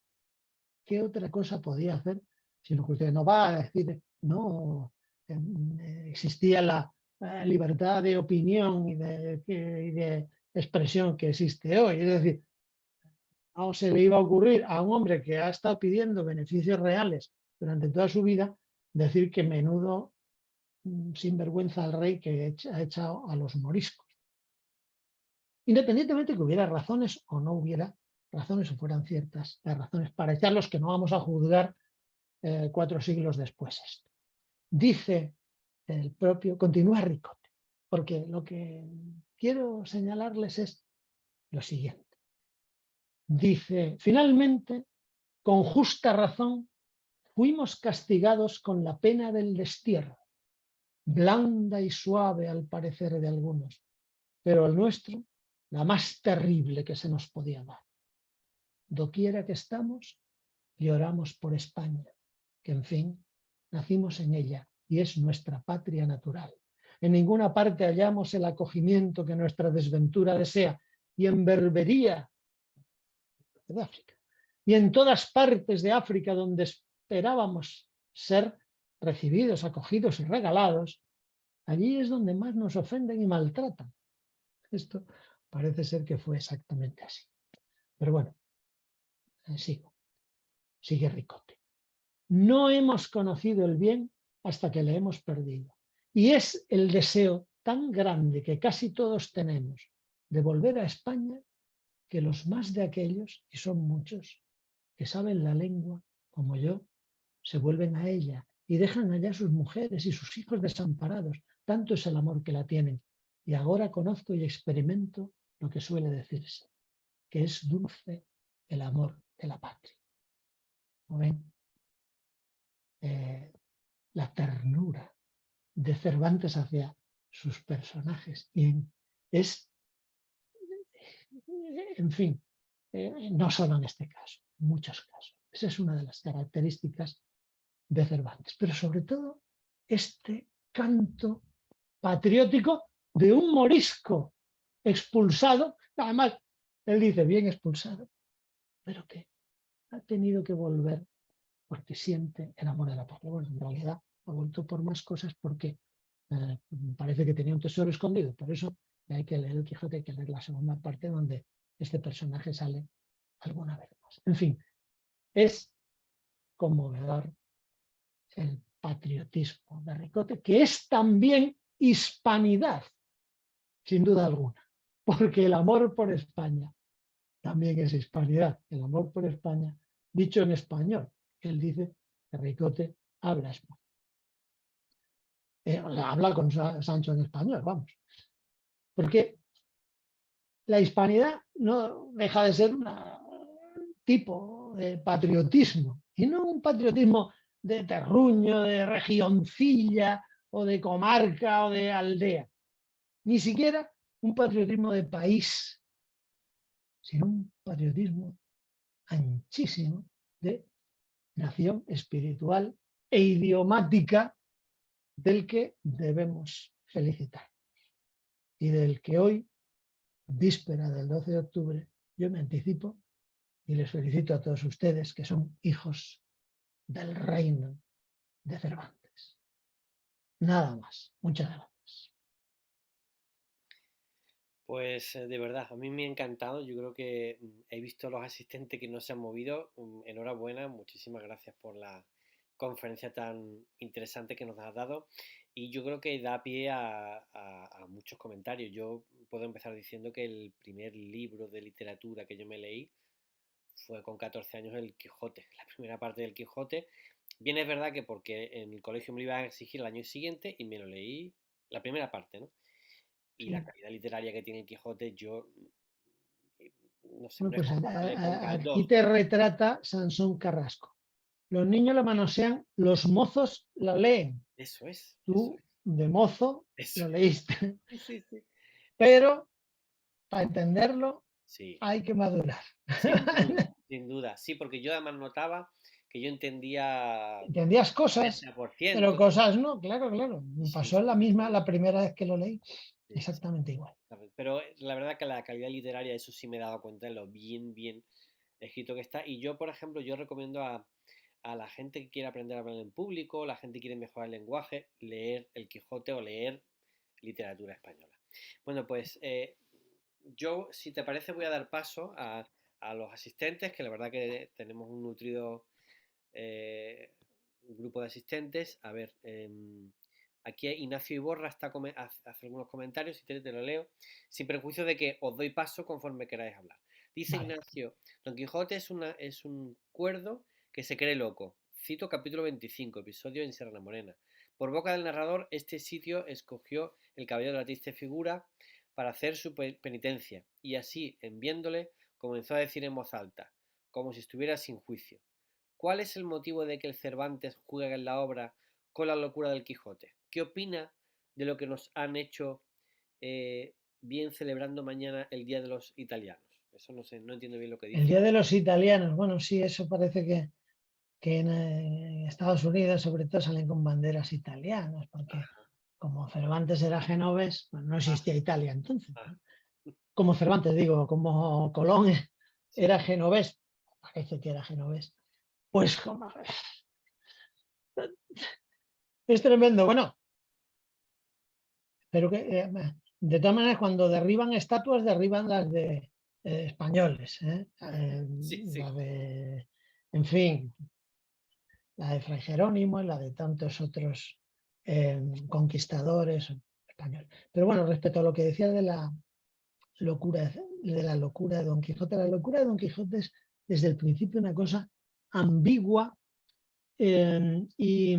¿Qué otra cosa podía hacer si no justifica? No va a decir, no, existía la libertad de opinión y de expresión que existe hoy. Es decir, no se le iba a ocurrir a un hombre que ha estado pidiendo beneficios reales durante toda su vida decir que menudo sinvergüenza al rey que ha echado a los moriscos. Independientemente que hubiera razones o no hubiera razones o fueran ciertas las razones para echarlos, que no vamos a juzgar 4 siglos después esto. Dice el propio, continúa Ricote, porque lo que quiero señalarles es lo siguiente. Dice, finalmente, con justa razón, fuimos castigados con la pena del destierro, blanda y suave al parecer de algunos, pero el nuestro, la más terrible que se nos podía dar. Doquiera que estamos, lloramos por España, que en fin, nacimos en ella y es nuestra patria natural. En ninguna parte hallamos el acogimiento que nuestra desventura desea, y en Berbería de África, y en todas partes de África donde esperábamos ser recibidos, acogidos y regalados, allí es donde más nos ofenden y maltratan. Esto parece ser que fue exactamente así. Pero bueno, sigue Ricote. No hemos conocido el bien hasta que le hemos perdido. Y es el deseo tan grande que casi todos tenemos de volver a España que los más de aquellos, y son muchos, que saben la lengua, como yo, se vuelven a ella y dejan allá sus mujeres y sus hijos desamparados. Tanto es el amor que la tienen. Y ahora conozco y experimento lo que suele decirse, que es dulce el amor de la patria. ¿No ven? La ternura de Cervantes hacia sus personajes. Y es, en fin, no solo en este caso, en muchos casos. Esa es una de las características de Cervantes. Pero sobre todo, este canto patriótico de un morisco expulsado, además, él dice bien expulsado, pero que ha tenido que volver porque siente el amor de la patria. Bueno, en realidad ha vuelto por más cosas porque parece que tenía un tesoro escondido. Por eso hay que leer el Quijote, hay que leer la segunda parte donde este personaje sale alguna vez más. En fin, es conmovedor el patriotismo de Ricote, que es también hispanidad, sin duda alguna, porque el amor por España también es hispanidad. El amor por España, dicho en español, él dice que Ricote habla español. Habla con Sancho en español, vamos. Porque la hispanidad no deja de ser un tipo de patriotismo, y no un patriotismo de terruño, de regioncilla, o de comarca, o de aldea. Ni siquiera un patriotismo de país, sino un patriotismo anchísimo de nación espiritual e idiomática del que debemos felicitar y del que hoy, víspera del 12 de octubre, yo me anticipo y les felicito a todos ustedes que son hijos del reino de Cervantes. Nada más. Muchas gracias. Pues de verdad, a mí me ha encantado. Yo creo que he visto a los asistentes que no se han movido. Enhorabuena, muchísimas gracias por la conferencia tan interesante que nos has dado. Y yo creo que da pie a muchos comentarios. Yo puedo empezar diciendo que el primer libro de literatura que yo me leí fue con 14 años El Quijote, la primera parte del Quijote. Bien es verdad que porque en el colegio me lo iban a exigir el año siguiente y me lo leí la primera parte, ¿no? Y la Sí. calidad literaria que tiene el Quijote, yo no sé, Bueno, no es pues como que le ponga el aquí 2. te retrata Sansón Carrasco. Los niños la manosean, los mozos la leen. Eso es, eso Tú, es, de mozo, eso lo es. leíste. Sí, sí, sí. Eso, Pero para entenderlo sí, hay que madurar. sin duda, sin duda. Sí, porque yo además notaba que yo entendía Entendías cosas, pero 90%. cosas no, claro, claro. Me Sí, pasó sí, la misma la primera vez que lo leí, sí, sí. exactamente igual. Pero la verdad que la calidad literaria, eso sí me he dado cuenta de lo bien, bien escrito que está. Y yo, por ejemplo, yo recomiendo a la gente que quiere aprender a hablar en público, la gente que quiere mejorar el lenguaje, leer El Quijote o leer literatura española. Bueno, pues yo, si te parece, voy a dar paso a los asistentes, que la verdad que tenemos un nutrido un grupo de asistentes. A ver, aquí Ignacio Iborra hace algunos comentarios, si te lo leo, sin perjuicio de que os doy paso conforme queráis hablar. Dice Vale. Ignacio, Don Quijote es un cuerdo que se cree loco. Cito capítulo 25, episodio en Sierra la Morena. Por boca del narrador, este sitio escogió el caballero de la triste figura para hacer su penitencia, y así, en viéndole, comenzó a decir en voz alta, como si estuviera sin juicio. ¿Cuál es el motivo de que el Cervantes juegue en la obra con la locura del Quijote? ¿Qué opina de lo que nos han hecho bien celebrando mañana el Día de los Italianos? Eso no sé, no entiendo bien lo que El dice. Día de los Italianos, bueno, sí, eso parece que en Estados Unidos sobre todo salen con banderas italianas, porque Ajá, como Cervantes era genovés, pues no ah, existía Italia entonces, ah, ¿no? Como Cervantes, digo, como Colón sí, era genovés, parece que era genovés, pues como, es tremendo. Bueno, pero que de todas maneras cuando derriban estatuas, derriban las de españoles, sí, sí. la de, en fin, la de Fray Jerónimo y la de tantos otros conquistadores españoles. Pero bueno, respecto a lo que decía de la locura de Don Quijote, la locura de Don Quijote es desde el principio una cosa ambigua y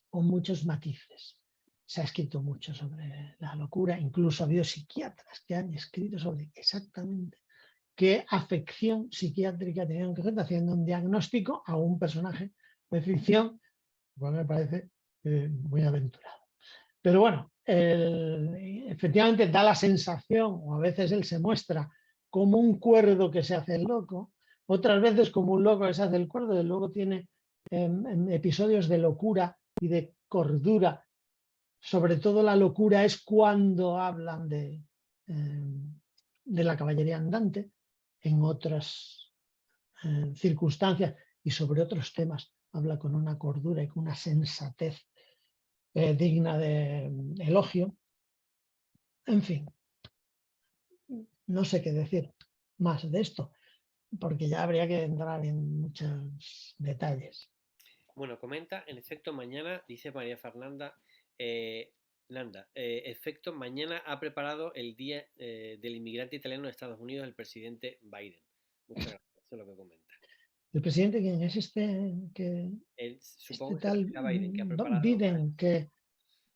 con muchos matices. Se ha escrito mucho sobre la locura, incluso ha habido psiquiatras que han escrito sobre exactamente qué afección psiquiátrica tenía Don Quijote, haciendo un diagnóstico a un personaje de ficción, cual me parece muy aventurado. Pero bueno, efectivamente da la sensación, o a veces él se muestra como un cuerdo que se hace el loco, otras veces como un loco que se hace el cuerdo, y luego tiene episodios de locura y de cordura. Sobre todo la locura es cuando hablan de la caballería andante, en otras circunstancias y sobre otros temas habla con una cordura y con una sensatez digna de elogio. En fin, no sé qué decir más de esto, porque ya habría que entrar en muchos detalles. Bueno, comenta, en efecto, mañana, dice María Fernanda, Nanda, efecto, mañana ha preparado el Día del Inmigrante Italiano de Estados Unidos el presidente Biden. Muchas gracias, eso es lo que comenta. ¿El presidente quién es este, Él, supongo este que se tal refiere a Biden, que ha preparado. Biden, que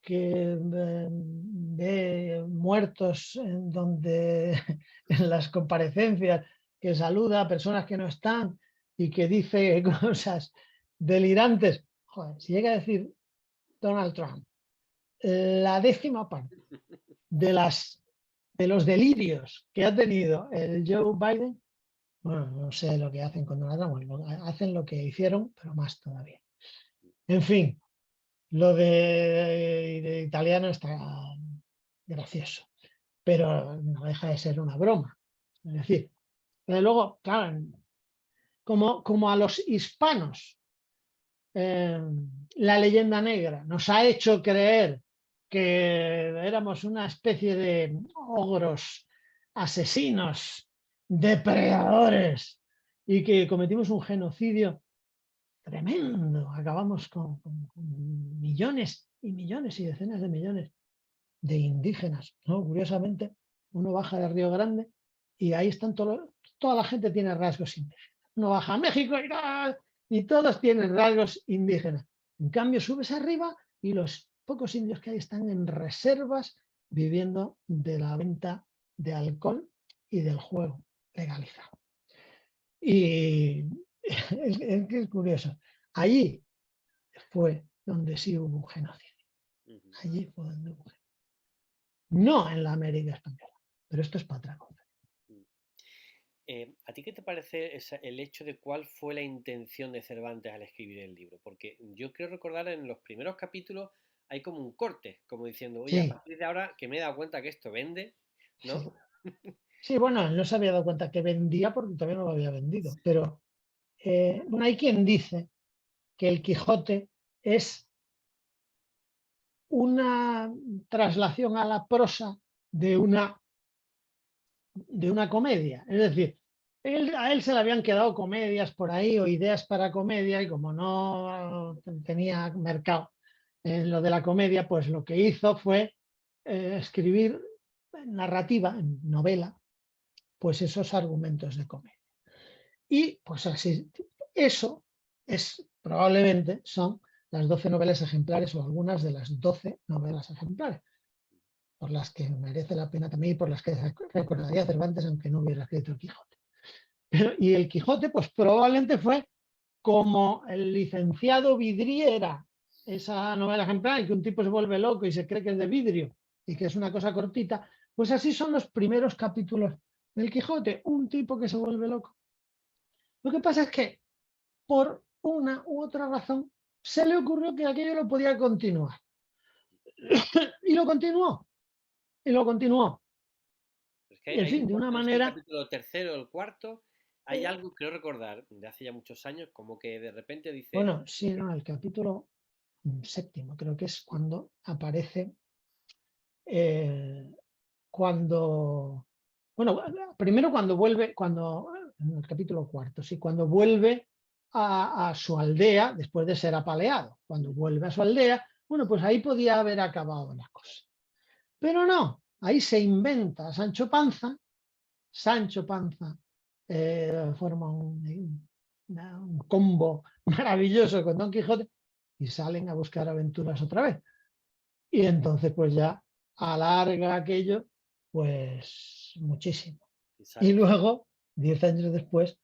que ve muertos en donde en las comparecencias, que saluda a personas que no están y que dice cosas delirantes. Joder, si llega a decir Donald Trump la 10ª parte de los delirios que ha tenido el Joe Biden, bueno, no sé lo que hacen con Donald Trump, hacen lo que hicieron, pero más todavía. En fin, lo de italiano está gracioso, pero no deja de ser una broma. Es decir, desde luego, claro, como a los hispanos la leyenda negra nos ha hecho creer que éramos una especie de ogros, asesinos, depredadores y que cometimos un genocidio tremendo. Acabamos con millones y millones y decenas de millones de indígenas, ¿no? Curiosamente, uno baja de Río Grande y ahí están toda la gente tiene rasgos indígenas. Uno baja a México y todos tienen rasgos indígenas. En cambio, subes arriba y los pocos indios que hay están en reservas viviendo de la venta de alcohol y del juego legalizado. Y es curioso. Allí fue donde sí hubo un genocidio. Allí fue donde hubo un genocidio. No en la América española, pero esto es para otra cosa. ¿A ti qué te parece el hecho de cuál fue la intención de Cervantes al escribir el libro? Porque yo creo recordar en los primeros capítulos hay como un corte, como diciendo, oye, a Sí, partir de ahora que me he dado cuenta que esto vende, ¿no? sí. Sí, bueno, él no se había dado cuenta que vendía porque todavía no lo había vendido, pero bueno, hay quien dice que el Quijote es una traslación a la prosa de una comedia. Es decir, a él se le habían quedado comedias por ahí o ideas para comedia y como no tenía mercado en lo de la comedia, pues lo que hizo fue escribir narrativa, en novela, pues esos argumentos de comedia. Y pues así, eso es probablemente son las 12 novelas ejemplares o algunas de las 12 novelas ejemplares, por las que merece la pena también y por las que recordaría Cervantes aunque no hubiera escrito el Quijote. Y el Quijote, pues probablemente fue como el licenciado Vidriera, esa novela ejemplar en que un tipo se vuelve loco y se cree que es de vidrio y que es una cosa cortita, pues así son los primeros capítulos del Quijote, un tipo que se vuelve loco. Lo que pasa es que por una u otra razón se le ocurrió que aquello lo podía continuar. Y lo continuó, y lo continuó. Es Y que en hay fin, un de una no sé si el manera... capítulo tercero o el cuarto, hay algo, creo recordar, de hace ya muchos años, como que de repente dice, Bueno, sí, no, el capítulo 7º creo que es cuando aparece, cuando, bueno, primero cuando vuelve, en el capítulo 4º, sí, cuando vuelve a su aldea después de ser apaleado, cuando vuelve a su aldea, bueno, pues ahí podía haber acabado la cosa. Pero no, ahí se inventa a Sancho Panza forma un combo maravilloso con Don Quijote y salen a buscar aventuras otra vez. Y entonces pues ya alarga aquello pues muchísimo. Y exacto, luego, 10 años después,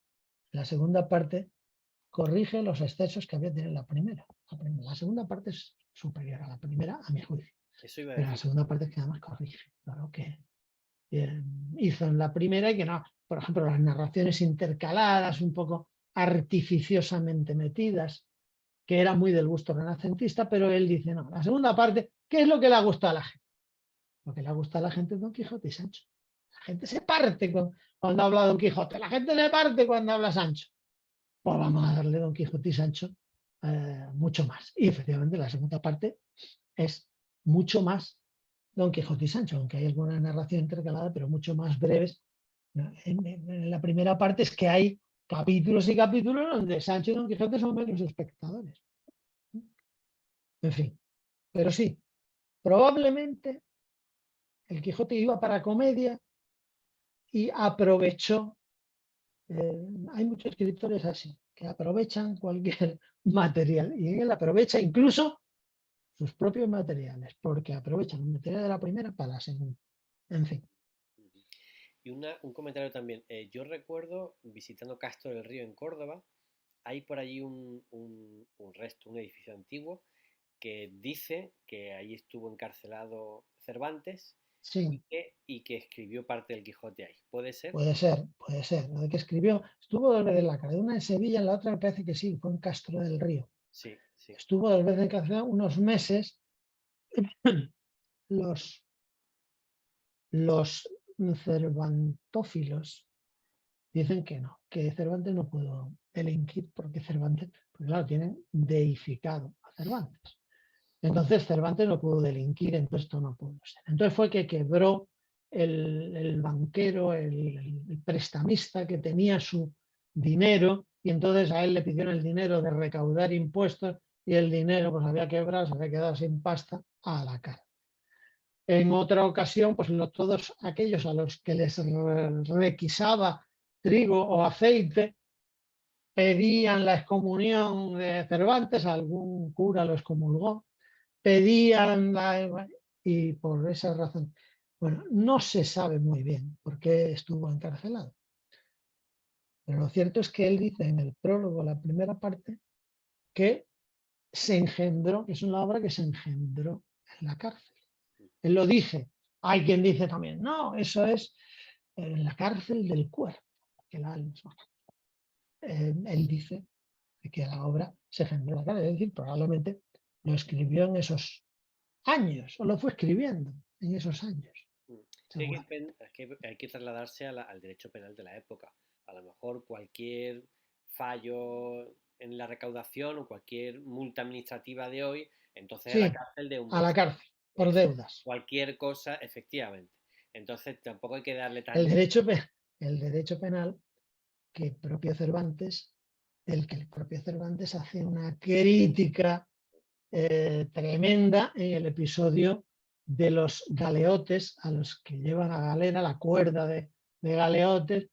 la segunda parte corrige los excesos que había tenido la primera. La segunda parte es superior a la primera, a mi juicio. eso iba a Pero la decir. segunda parte es que además corrige, claro que hizo en la primera y que no, por ejemplo, las narraciones intercaladas, un poco artificiosamente metidas, que era muy del gusto renacentista, pero él dice, no, la segunda parte, ¿qué es lo que le ha gustado a la gente? Lo que le ha gustado a la gente es Don Quijote y Sancho. La gente se parte cuando habla Don Quijote, la gente le parte cuando habla Sancho. Pues vamos a darle Don Quijote y Sancho mucho más. Y efectivamente la segunda parte es mucho más Don Quijote y Sancho, aunque hay alguna narración intercalada, pero mucho más breves. En la primera parte es que hay capítulos y capítulos donde Sancho y Don Quijote son menos espectadores. En fin, pero sí, probablemente el Quijote iba para comedia y aprovechó. Hay muchos escritores así, que aprovechan cualquier material y él aprovecha incluso sus propios materiales, porque aprovechan el material de la primera para la segunda. En fin. Ujú. Y un comentario también. Yo recuerdo visitando Castro del Río en Córdoba, hay por allí un resto, un edificio antiguo que dice que ahí estuvo encarcelado Cervantes Sí, y que escribió parte del Quijote ahí. ¿Puede ser? puede ser, puede ser. Lo de que escribió, estuvo dos veces en la cárcel, una en Sevilla, en la otra me parece que sí, fue en Castro del Río. Sí, sí. Estuvo dos veces encarcelado unos meses. Los, los cervantófilos dicen que no, que Cervantes no pudo delinquir porque Cervantes, pues claro, tienen deificado a Cervantes. Entonces Cervantes no pudo delinquir, entonces esto no pudo ser. Entonces fue que quebró el banquero, el prestamista que tenía su dinero y entonces a él le pidieron el dinero de recaudar impuestos y el dinero pues había quebrado, se había quedado sin pasta a la cara. En otra ocasión, pues todos aquellos a los que les requisaba trigo o aceite pedían la excomunión de Cervantes, algún cura lo excomulgó, pedían y por esa razón, bueno, no se sabe muy bien por qué estuvo encarcelado, pero lo cierto es que él dice en el prólogo, la primera parte, que se engendró, que es una obra que se engendró en la cárcel. Él lo dice. Hay quien dice también, no, eso es en la cárcel del cuerpo, que la alma. Él dice que la obra se engendró en la cárcel, es decir, probablemente lo escribió en esos años, o lo fue escribiendo en esos años, Mm. Sí, seguramente. hay que trasladarse al derecho penal de la época. A lo mejor cualquier fallo en la recaudación o cualquier multa administrativa de hoy, entonces a la Sí, cárcel de un a la mes. cárcel, por Eso, deudas. cualquier cosa, efectivamente. Entonces tampoco hay que darle El tan... derecho, el derecho penal que propio Cervantes, del que el propio Cervantes hace una crítica tremenda en el episodio de los galeotes a los que llevan a galera la cuerda de galeotes,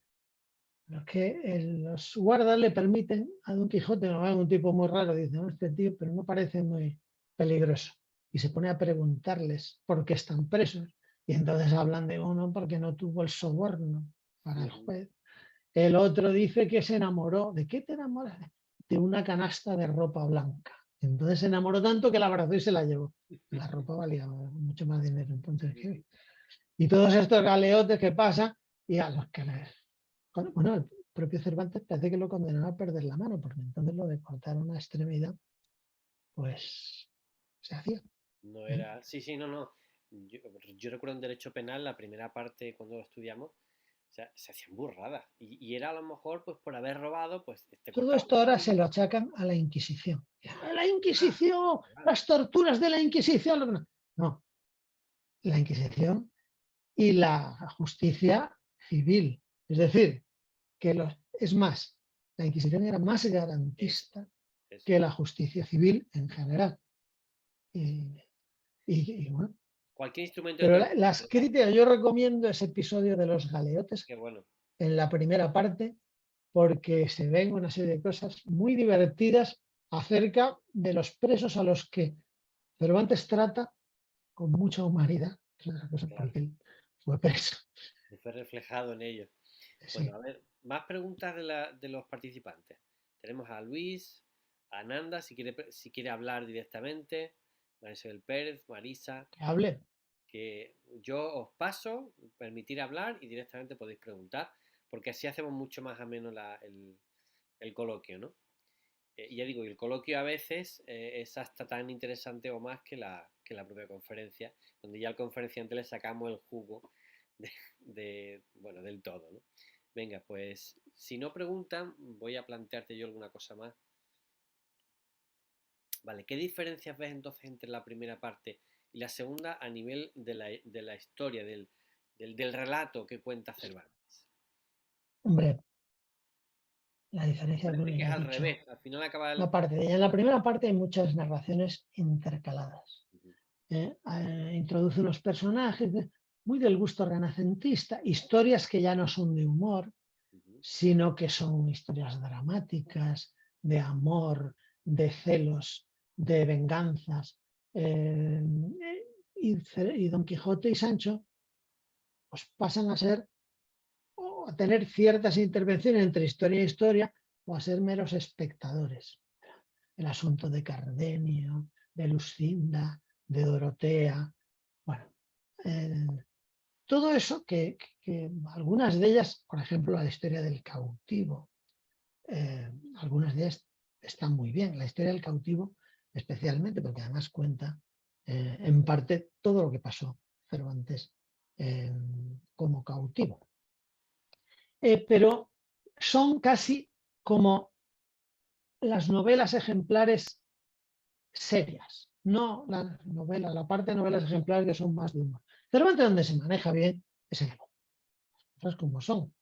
los que los guardas le permiten a Don Quijote, no es un tipo muy raro, dice, no, este tío, pero no parece muy peligroso. Y se pone a preguntarles por qué están presos. Y entonces hablan de uno porque no tuvo el soborno para el Ujú. juez. El otro dice que se enamoró. ¿De qué te enamoras? De una canasta de ropa blanca. Entonces se enamoró tanto que la abrazó y se la llevó. La ropa valía mucho más dinero. Entonces, y todos estos galeotes que pasan y a los que les... Bueno, el propio Cervantes parece que lo condenaba a perder la mano, porque entonces lo de cortar una extremidad, pues se hacía. No ¿Eh? era... Sí, sí, no, no. Yo, yo recuerdo en Derecho Penal, la primera parte cuando lo estudiamos, o sea, se hacían burradas. Y era a lo mejor, pues por haber robado, pues te Todo cortaban esto la ahora se mano. lo achacan a la Inquisición. La Ah, Inquisición, vale. las torturas de la Inquisición. No, la Inquisición y la justicia civil. Es decir, que es más, la Inquisición era más Eso, garantista eso. que la justicia civil en general. Y, y bueno, Cualquier instrumento de pero tortura, las ¿verdad? críticas, yo recomiendo ese episodio de los galeotes Qué bueno. en la primera parte, porque se ven una serie de cosas muy divertidas acerca de los presos a los que Cervantes trata con mucha humanidad, Claro. porque él fue preso. Se fue reflejado en ello. Bueno, Sí, a ver, más preguntas de los participantes. Tenemos a Luis, a Nanda, si quiere hablar directamente, Marisol Pérez, Marisa, que hable. que yo os paso, permitir hablar y directamente podéis preguntar, porque así hacemos mucho más ameno el coloquio, ¿no? Y ya digo, el coloquio a veces es hasta tan interesante o más que la propia conferencia, donde ya al conferenciante le sacamos el jugo bueno, del todo, ¿no? Venga, pues si no preguntan, voy a plantearte yo alguna cosa más. Vale, ¿qué diferencias ves entonces entre la primera parte y la segunda a nivel de la historia, del relato que cuenta Cervantes? Hombre, la diferencia, Parece bueno, que es ya he al dicho, revés, al final acaba una parte de ella. En la primera parte hay muchas narraciones intercaladas. Ujú, Introduce unos personajes muy del gusto renacentista, historias que ya no son de humor, ujú, sino que son historias dramáticas, de amor, de celos, de venganzas. y Don Quijote y Sancho pues pasan a ser o a tener ciertas intervenciones entre historia e historia o a ser meros espectadores. El asunto de Cardenio, de Lucinda, de Dorotea, bueno, eh, todo eso que algunas de ellas, por ejemplo, la historia del cautivo, algunas de ellas están muy bien. La historia del cautivo, especialmente, porque además cuenta en parte todo lo que pasó Cervantes como cautivo. Pero son casi como las novelas ejemplares serias, no la parte de novelas ejemplares que son más de humor. Cervantes donde se maneja bien es el humor, cosas como son.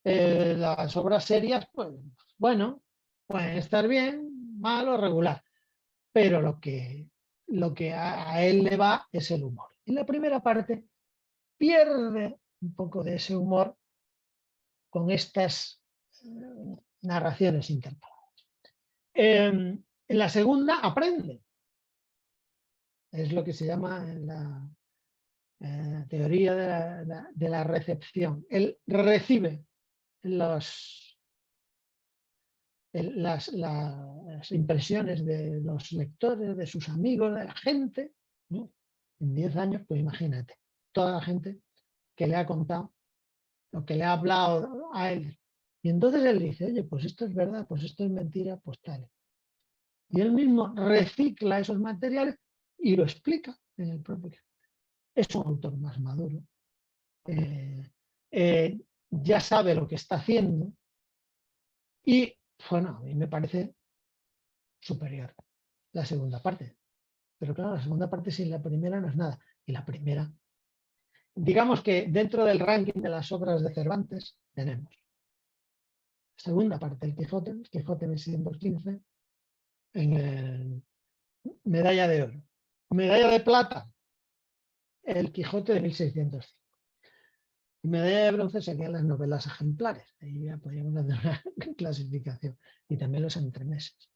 Las obras serias, pues bueno, pueden estar bien, mal o regular, pero lo que a él le va es el humor. Y la primera parte pierde un poco de ese humor con estas narraciones intercaladas. En la segunda aprende, es lo que se llama en la teoría de la recepción. Él recibe los, las impresiones de los lectores, de sus amigos, de la gente, ¿no? En 10 años, pues imagínate, toda la gente que le ha contado, lo que le ha hablado a él. Y entonces él dice, oye, pues esto es verdad, pues esto es mentira, pues tal. Y él mismo recicla esos materiales y lo explica en el propio. Es un autor más maduro. Eh, ya sabe lo que está haciendo y, bueno, a mí me parece superior la segunda parte. Pero claro, la segunda parte sin la primera no es nada. Y la primera, digamos que dentro del ranking de las obras de Cervantes tenemos segunda parte, el Quijote 1615, en el medalla de oro. Medalla de plata, el Quijote de 1605. Y medalla de bronce serían las novelas ejemplares. Ahí ya podríamos hacer una clasificación. Y también los entremeses,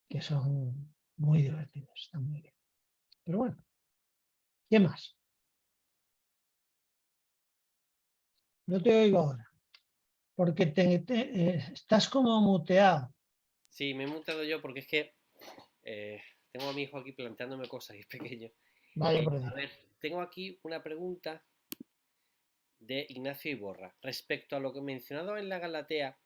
que son muy divertidos, están muy bien. Pero bueno, ¿qué más? No te oigo ahora, porque estás como muteado. Sí, me he mutado yo porque es que tengo a mi hijo aquí planteándome cosas y es pequeño. Vaya por A Dios. ver, tengo aquí una pregunta de Ignacio Iborra. Respecto a lo que he mencionado en la Galatea,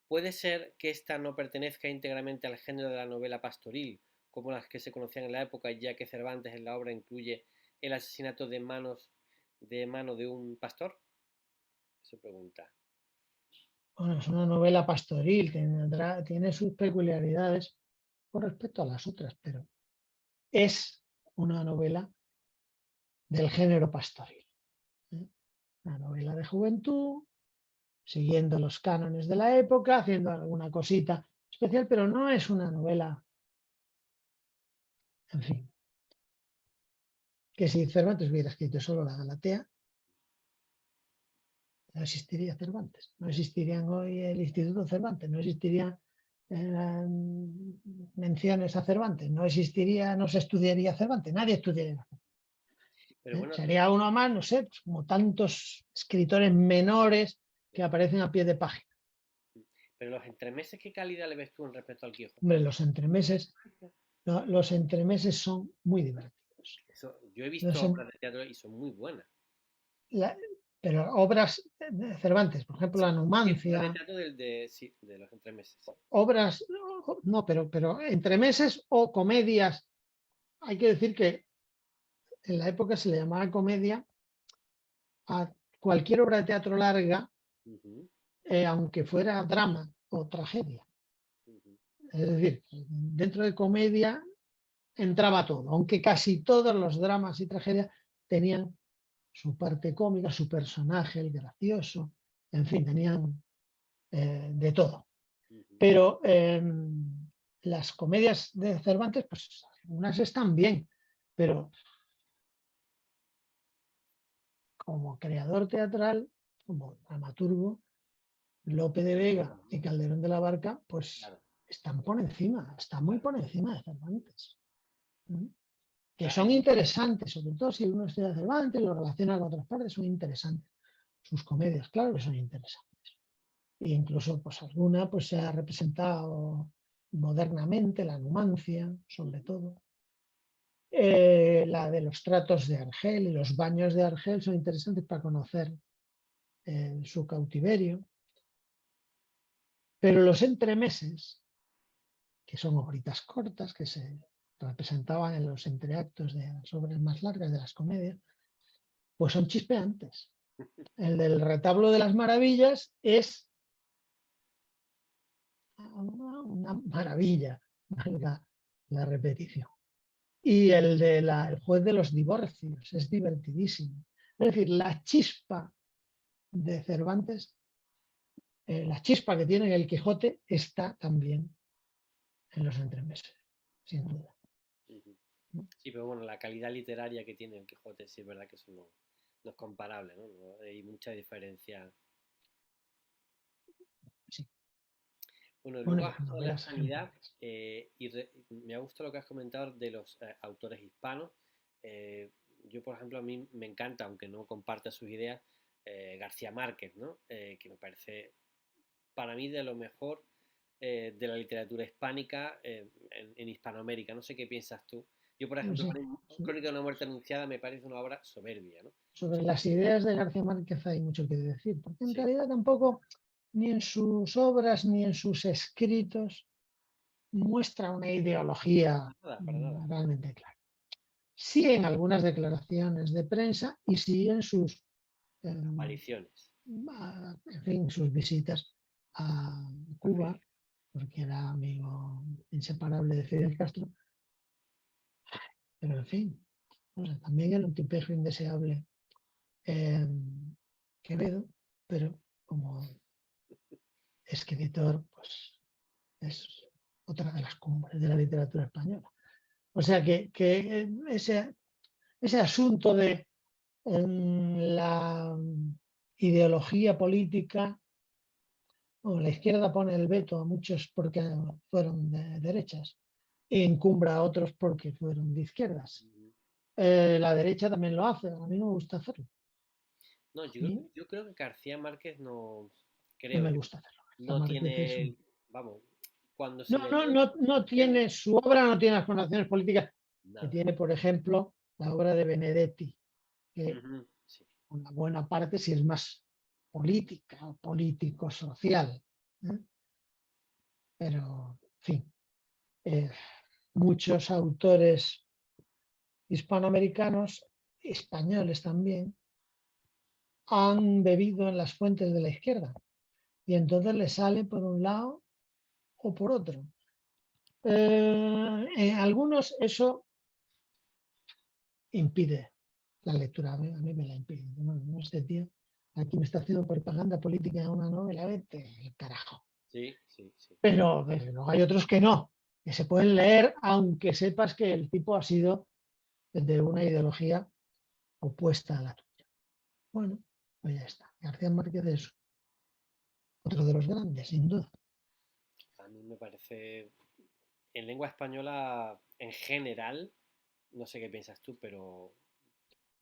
¿puede ser que ésta no pertenezca íntegramente al género de la novela pastoril, como las que se conocían en la época, ya que Cervantes en la obra incluye el asesinato de mano de un pastor? Eso pregunta. Bueno, es una novela pastoril, tiene sus peculiaridades con respecto a las otras, pero es una novela del género pastoril. ¿Eh? Una novela de juventud, siguiendo los cánones de la época, haciendo alguna cosita especial, pero no es una novela, en fin, que si Cervantes hubiera escrito solo la Galatea, no existiría Cervantes, no existirían hoy el Instituto Cervantes, no existirían menciones a Cervantes, no existiría, no se estudiaría Cervantes, nadie estudiaría. Pero bueno, Sería uno más, no sé, pues como tantos escritores menores que aparecen a pie de página. pero los entremeses, ¿qué calidad le ves tú en respecto al Quijote? Hombre, los entremeses son muy divertidos. Eso, yo he Los visto en- obras de teatro y son muy buenas. la- pero obras de Cervantes, por ejemplo, Sí, la sí, obras de Numancia, teatro sí, de los entremeses. Sí. obras, no, pero entremeses o comedias, hay que decir que en la época se le llamaba comedia a cualquier obra de teatro larga, Ujú, aunque fuera drama o tragedia. ujú, Es decir, dentro de comedia entraba todo, aunque casi todos los dramas y tragedias tenían su parte cómica, su personaje, el gracioso, en fin, tenían de todo. ujú. Pero las comedias de Cervantes, pues unas están bien, pero como creador teatral, como dramaturgo, Lope de Vega y Calderón de la Barca, pues Claro, están por encima, están muy claro. por encima de Cervantes. ¿Mm? que son interesantes, sobre todo si uno estudia Cervantes y lo relaciona con otras partes, son interesantes. Sus comedias, claro que son interesantes. E incluso, pues alguna pues, se ha representado modernamente, la Numancia, sobre todo. La de los tratos de Argel y los baños de Argel son interesantes para conocer su cautiverio. Pero los entremeses, que son obritas cortas, que se representaban en los entreactos de las obras más largas de las comedias, pues son chispeantes. El del retablo de las maravillas es una maravilla, valga la repetición. Y el de el juez de los divorcios es divertidísimo. Es decir, la chispa de Cervantes, la chispa que tiene el Quijote está también en los entremeses, sin duda. Sí, pero bueno, la calidad literaria que tiene el Quijote, sí es verdad que eso no es comparable, ¿no? Hay mucha diferencia. Sí. Bueno, Bueno, luego has las hablado de la novelas hispanidad ejemplares. me ha gustado lo que has comentado de los autores hispanos. Yo, por ejemplo, a mí me encanta, aunque no comparta sus ideas, García Márquez, ¿no? Que me parece, para mí, de lo mejor de la literatura hispánica en Hispanoamérica. No sé qué piensas tú. Yo, por ejemplo, Sí, sí. Crónica de una muerte anunciada me parece una obra soberbia, ¿no? Sobre las ideas de García Márquez hay mucho que decir, porque en Sí, realidad tampoco ni en sus obras ni en sus escritos muestra una ideología para nada. realmente clara. Sí en algunas declaraciones de prensa y sí en sus, Apariciones. en fin, sus visitas a Cuba, porque era amigo inseparable de Fidel Castro. Pero en fin, o sea, también era un tipejo indeseable Quevedo, pero como escritor, pues es otra de las cumbres de la literatura española. O sea que ese asunto de la ideología política, o la izquierda pone el veto a muchos porque fueron de derechas e encumbra a otros porque fueron de izquierdas. La derecha también lo hace, a mí no me gusta hacerlo. No, Y yo creo que García Márquez no, no creo me yo, gusta hacerlo. García no Márquez es tiene, vamos, cuando se no, le no, ve, no, no tiene, su obra no tiene las connotaciones políticas que nada. tiene, por ejemplo, la obra de Benedetti, que Sí. una buena parte sí es más política o político-social. ¿Eh? Pero, en fin, muchos autores hispanoamericanos, españoles también, han bebido en las fuentes de la izquierda y entonces les sale por un lado o por otro. En algunos eso impide la lectura, a mí me la impide. No, este tío aquí me está haciendo propaganda política en una novela, vete el carajo. Sí, sí, sí. Pero desde luego hay otros que no, que se pueden leer aunque sepas que el tipo ha sido de una ideología opuesta a la tuya. Bueno, pues ya está. García Márquez es otro de los grandes, sin duda. A mí me parece, en lengua española, en general, no sé qué piensas tú, pero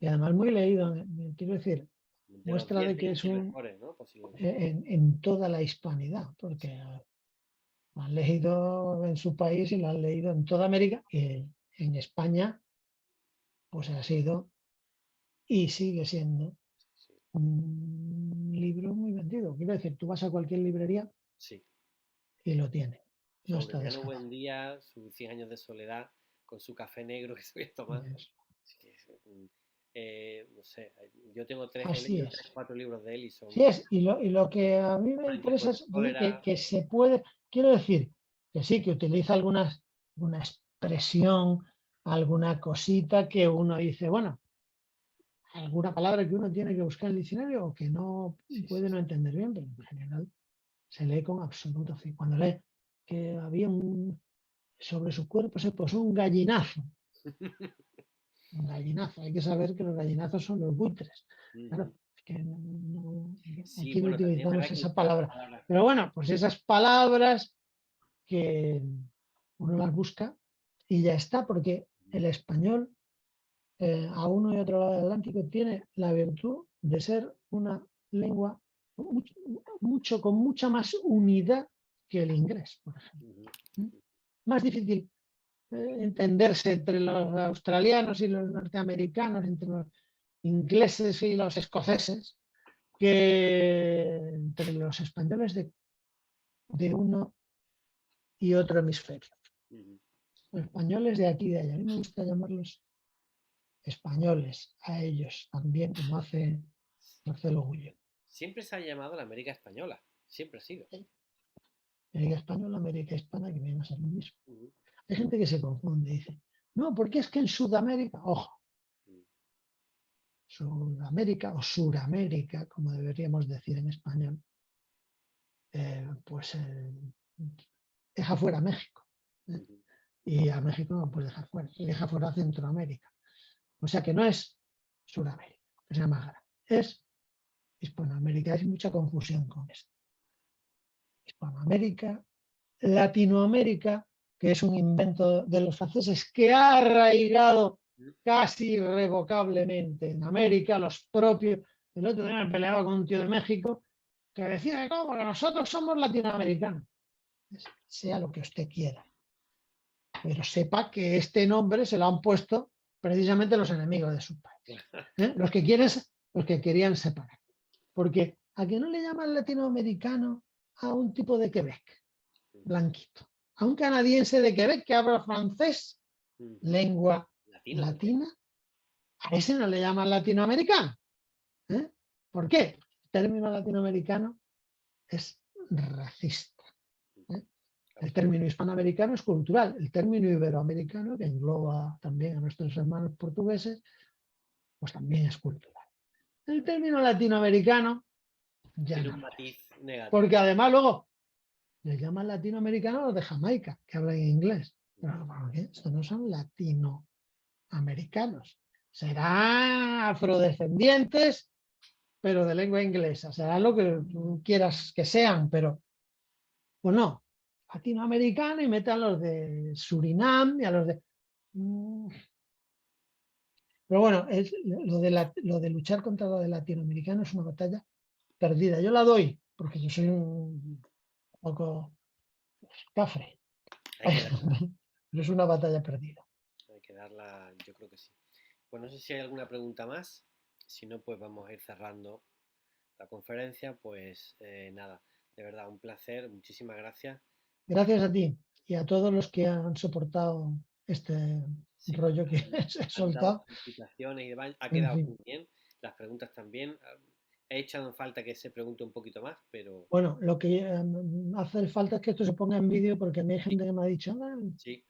Y además muy leído, quiero decir, de los muestra 10 de que 20 es mejores, ¿no? Posiblemente. en toda la hispanidad, porque Sí, lo han leído en su país y lo han leído en toda América, y en España, pues ha sido y sigue siendo sí, un libro muy vendido. Quiero decir, tú vas a cualquier librería sí. y lo tiene, Sí. no está Aureliano descartado. Buendía, sus 100 años de soledad, con su café negro que se voy a tomar. Sí, no sé, yo tengo he Así leído tres, es. cuatro libros de él y Sí son es, y lo que a mí me en tiempos interesa de es que, cólera. que se puede, quiero decir, que sí, que utiliza alguna expresión, alguna cosita que uno dice, bueno, alguna palabra que uno tiene que buscar en el diccionario o que no Sí, sí, puede no sí. entender bien, pero en general se lee con absoluto fin. Cuando lee que había sobre su cuerpo se posó un gallinazo. Un gallinazo. Hay que saber que los gallinazos son los buitres. Claro, Ujú. es que Sí, aquí no bueno, también es utilizamos verdad que esa utiliza palabra. palabras. Pero bueno, pues esas palabras que uno las busca y ya está, porque el español a uno y otro lado del Atlántico tiene la virtud de ser una lengua con mucha más unidad que el inglés, por ejemplo. Más difícil entenderse entre los australianos y los norteamericanos, entre los ingleses y los escoceses, que entre los españoles de uno y otro hemisferio. Los españoles de aquí y de allá. A mí me gusta llamarlos españoles a ellos también, como hace Marcelo Gullo. Siempre se ha llamado la América Española, siempre ha sido. América Española, América Hispana, que viene a ser lo mismo. Hay gente que se confunde y dice, no, porque es que en Sudamérica, ojo, Sudamérica o Suramérica, como deberíamos decir en español, pues deja fuera México. Y a México no puede dejar fuera, y deja fuera Centroamérica. O sea que no es Suramérica, que sea más grande, es Hispanoamérica. Hay mucha confusión con esto. Hispanoamérica, Latinoamérica, que es un invento de los franceses que ha arraigado casi irrevocablemente en América, los propios. El otro día me peleaba con un tío de México que decía que no, porque nosotros somos latinoamericanos. Sea lo que usted quiera. Pero sepa que este nombre se lo han puesto precisamente los enemigos de su país. Los que querían separar. Porque ¿a que no le llaman latinoamericano a un tipo de Quebec? Blanquito. A un canadiense de Quebec que habla francés, lengua latina, a ese no le llaman latinoamericano. ¿Por qué? El término latinoamericano es racista. El término hispanoamericano es cultural. El término iberoamericano, que engloba también a nuestros hermanos portugueses, pues también es cultural. El término latinoamericano ya tiene no un lo matiz es. negativo. Porque además luego les llaman latinoamericanos a los de Jamaica, que hablan inglés. Pero ¿por qué? Estos no son latinoamericanos. Serán afrodescendientes, pero de lengua inglesa. Serán lo que quieras que sean, pero pues no. Latinoamericano y mete a los de Surinam y a los de... Pero bueno, lo de luchar contra lo de latinoamericano es una batalla perdida. Yo la doy, porque yo soy un poco cafre. Pero es una batalla perdida. Hay que darla, yo creo que sí. Pues no sé si hay alguna pregunta más. Si no, pues vamos a ir cerrando la conferencia. Pues nada, de verdad, un placer. Muchísimas gracias. Gracias a ti y a todos los que han soportado este rollo que he soltado. Explicaciones y demás. Ha En quedado fin. muy bien. Las preguntas también. He echado en falta que se pregunte un poquito más, pero... Bueno, lo que hace falta es que esto se ponga en vídeo porque hay gente que me ha dicho Sí,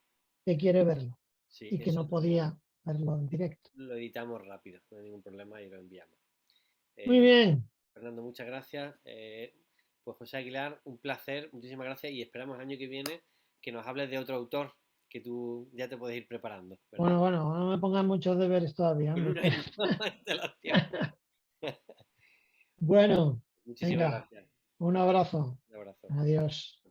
que quiere verlo sí, y que eso no podía verlo en directo. lo editamos rápido, no hay ningún problema y lo enviamos. Muy bien. Fernando, muchas gracias. Pues José Aguilar, un placer, muchísimas gracias y esperamos el año que viene que nos hables de otro autor que tú ya te puedes ir preparando, ¿verdad? Bueno, no me pongan muchos deberes todavía. Con un año de antelación. Bueno, Muchísimas venga, gracias. un abrazo. Un abrazo. Adiós.